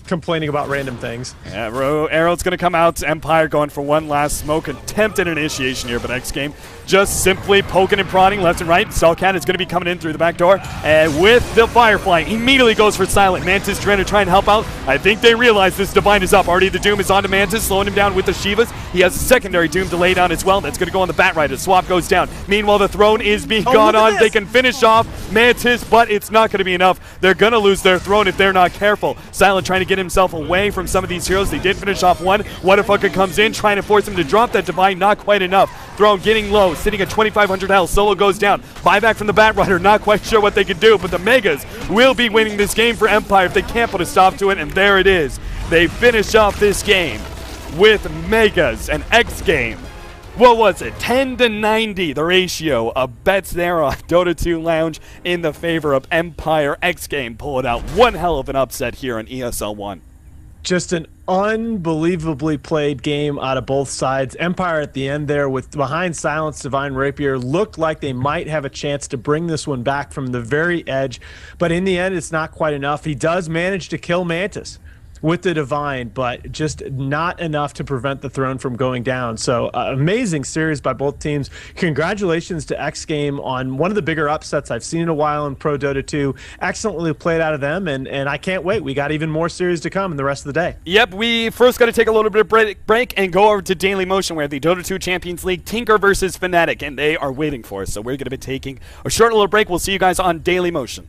complaining about random things. Yeah, Arrow's going to come out. Empire going for one last smoke attempt at initiation here, but Xgame just simply poking and prodding left and right. Skullcat is going to be coming in through the back door, and with the Firefly, immediately goes for Silent. Mantis trying to help out. I think they realize this Divine is up. Already the Doom is onto Mantis, slowing him down with the Shivas. He has a secondary Doom to lay down as well. That's going to go on the Bat Rider. Swap goes down. Meanwhile, the Throne is being gone on. They can finish off Mantis, but it's not going to be enough. They're going to lose their Throne if they're not careful. Silent trying to get himself away from some of these heroes. They did finish off one. Whatafucker comes in, trying to force him to drop that Divine. Not quite enough. Throne getting low, sitting at 2,500 health. Solo goes down. Buyback from the Bat Rider. Not quite sure what they can do, but the Megas will be winning this game for Empire if they can't put a stop to it, and there it is. They finish off this game with Megas and Xgame. What was it? 10-90, the ratio of bets there on Dota 2 Lounge in the favor of Empire. Xgame pulling out one hell of an upset here on ESL 1. Just an unbelievably played game out of both sides. Empire at the end there with behind Silence, Divine Rapier looked like they might have a chance to bring this one back from the very edge, but in the end it's not quite enough. He does manage to kill Mantis with the Divine, but just not enough to prevent the Throne from going down. So amazing series by both teams. Congratulations to Xgame on one of the bigger upsets I've seen in a while in Pro Dota 2. Excellently played out of them, and I can't wait. We got even more series to come in the rest of the day. Yep, we first got to take a little bit of break and go over to Daily Motion, where the Dota 2 Champions League, Tinker versus Fnatic, and they are waiting for us. So we're going to be taking a short little break. We'll see you guys on Daily Motion.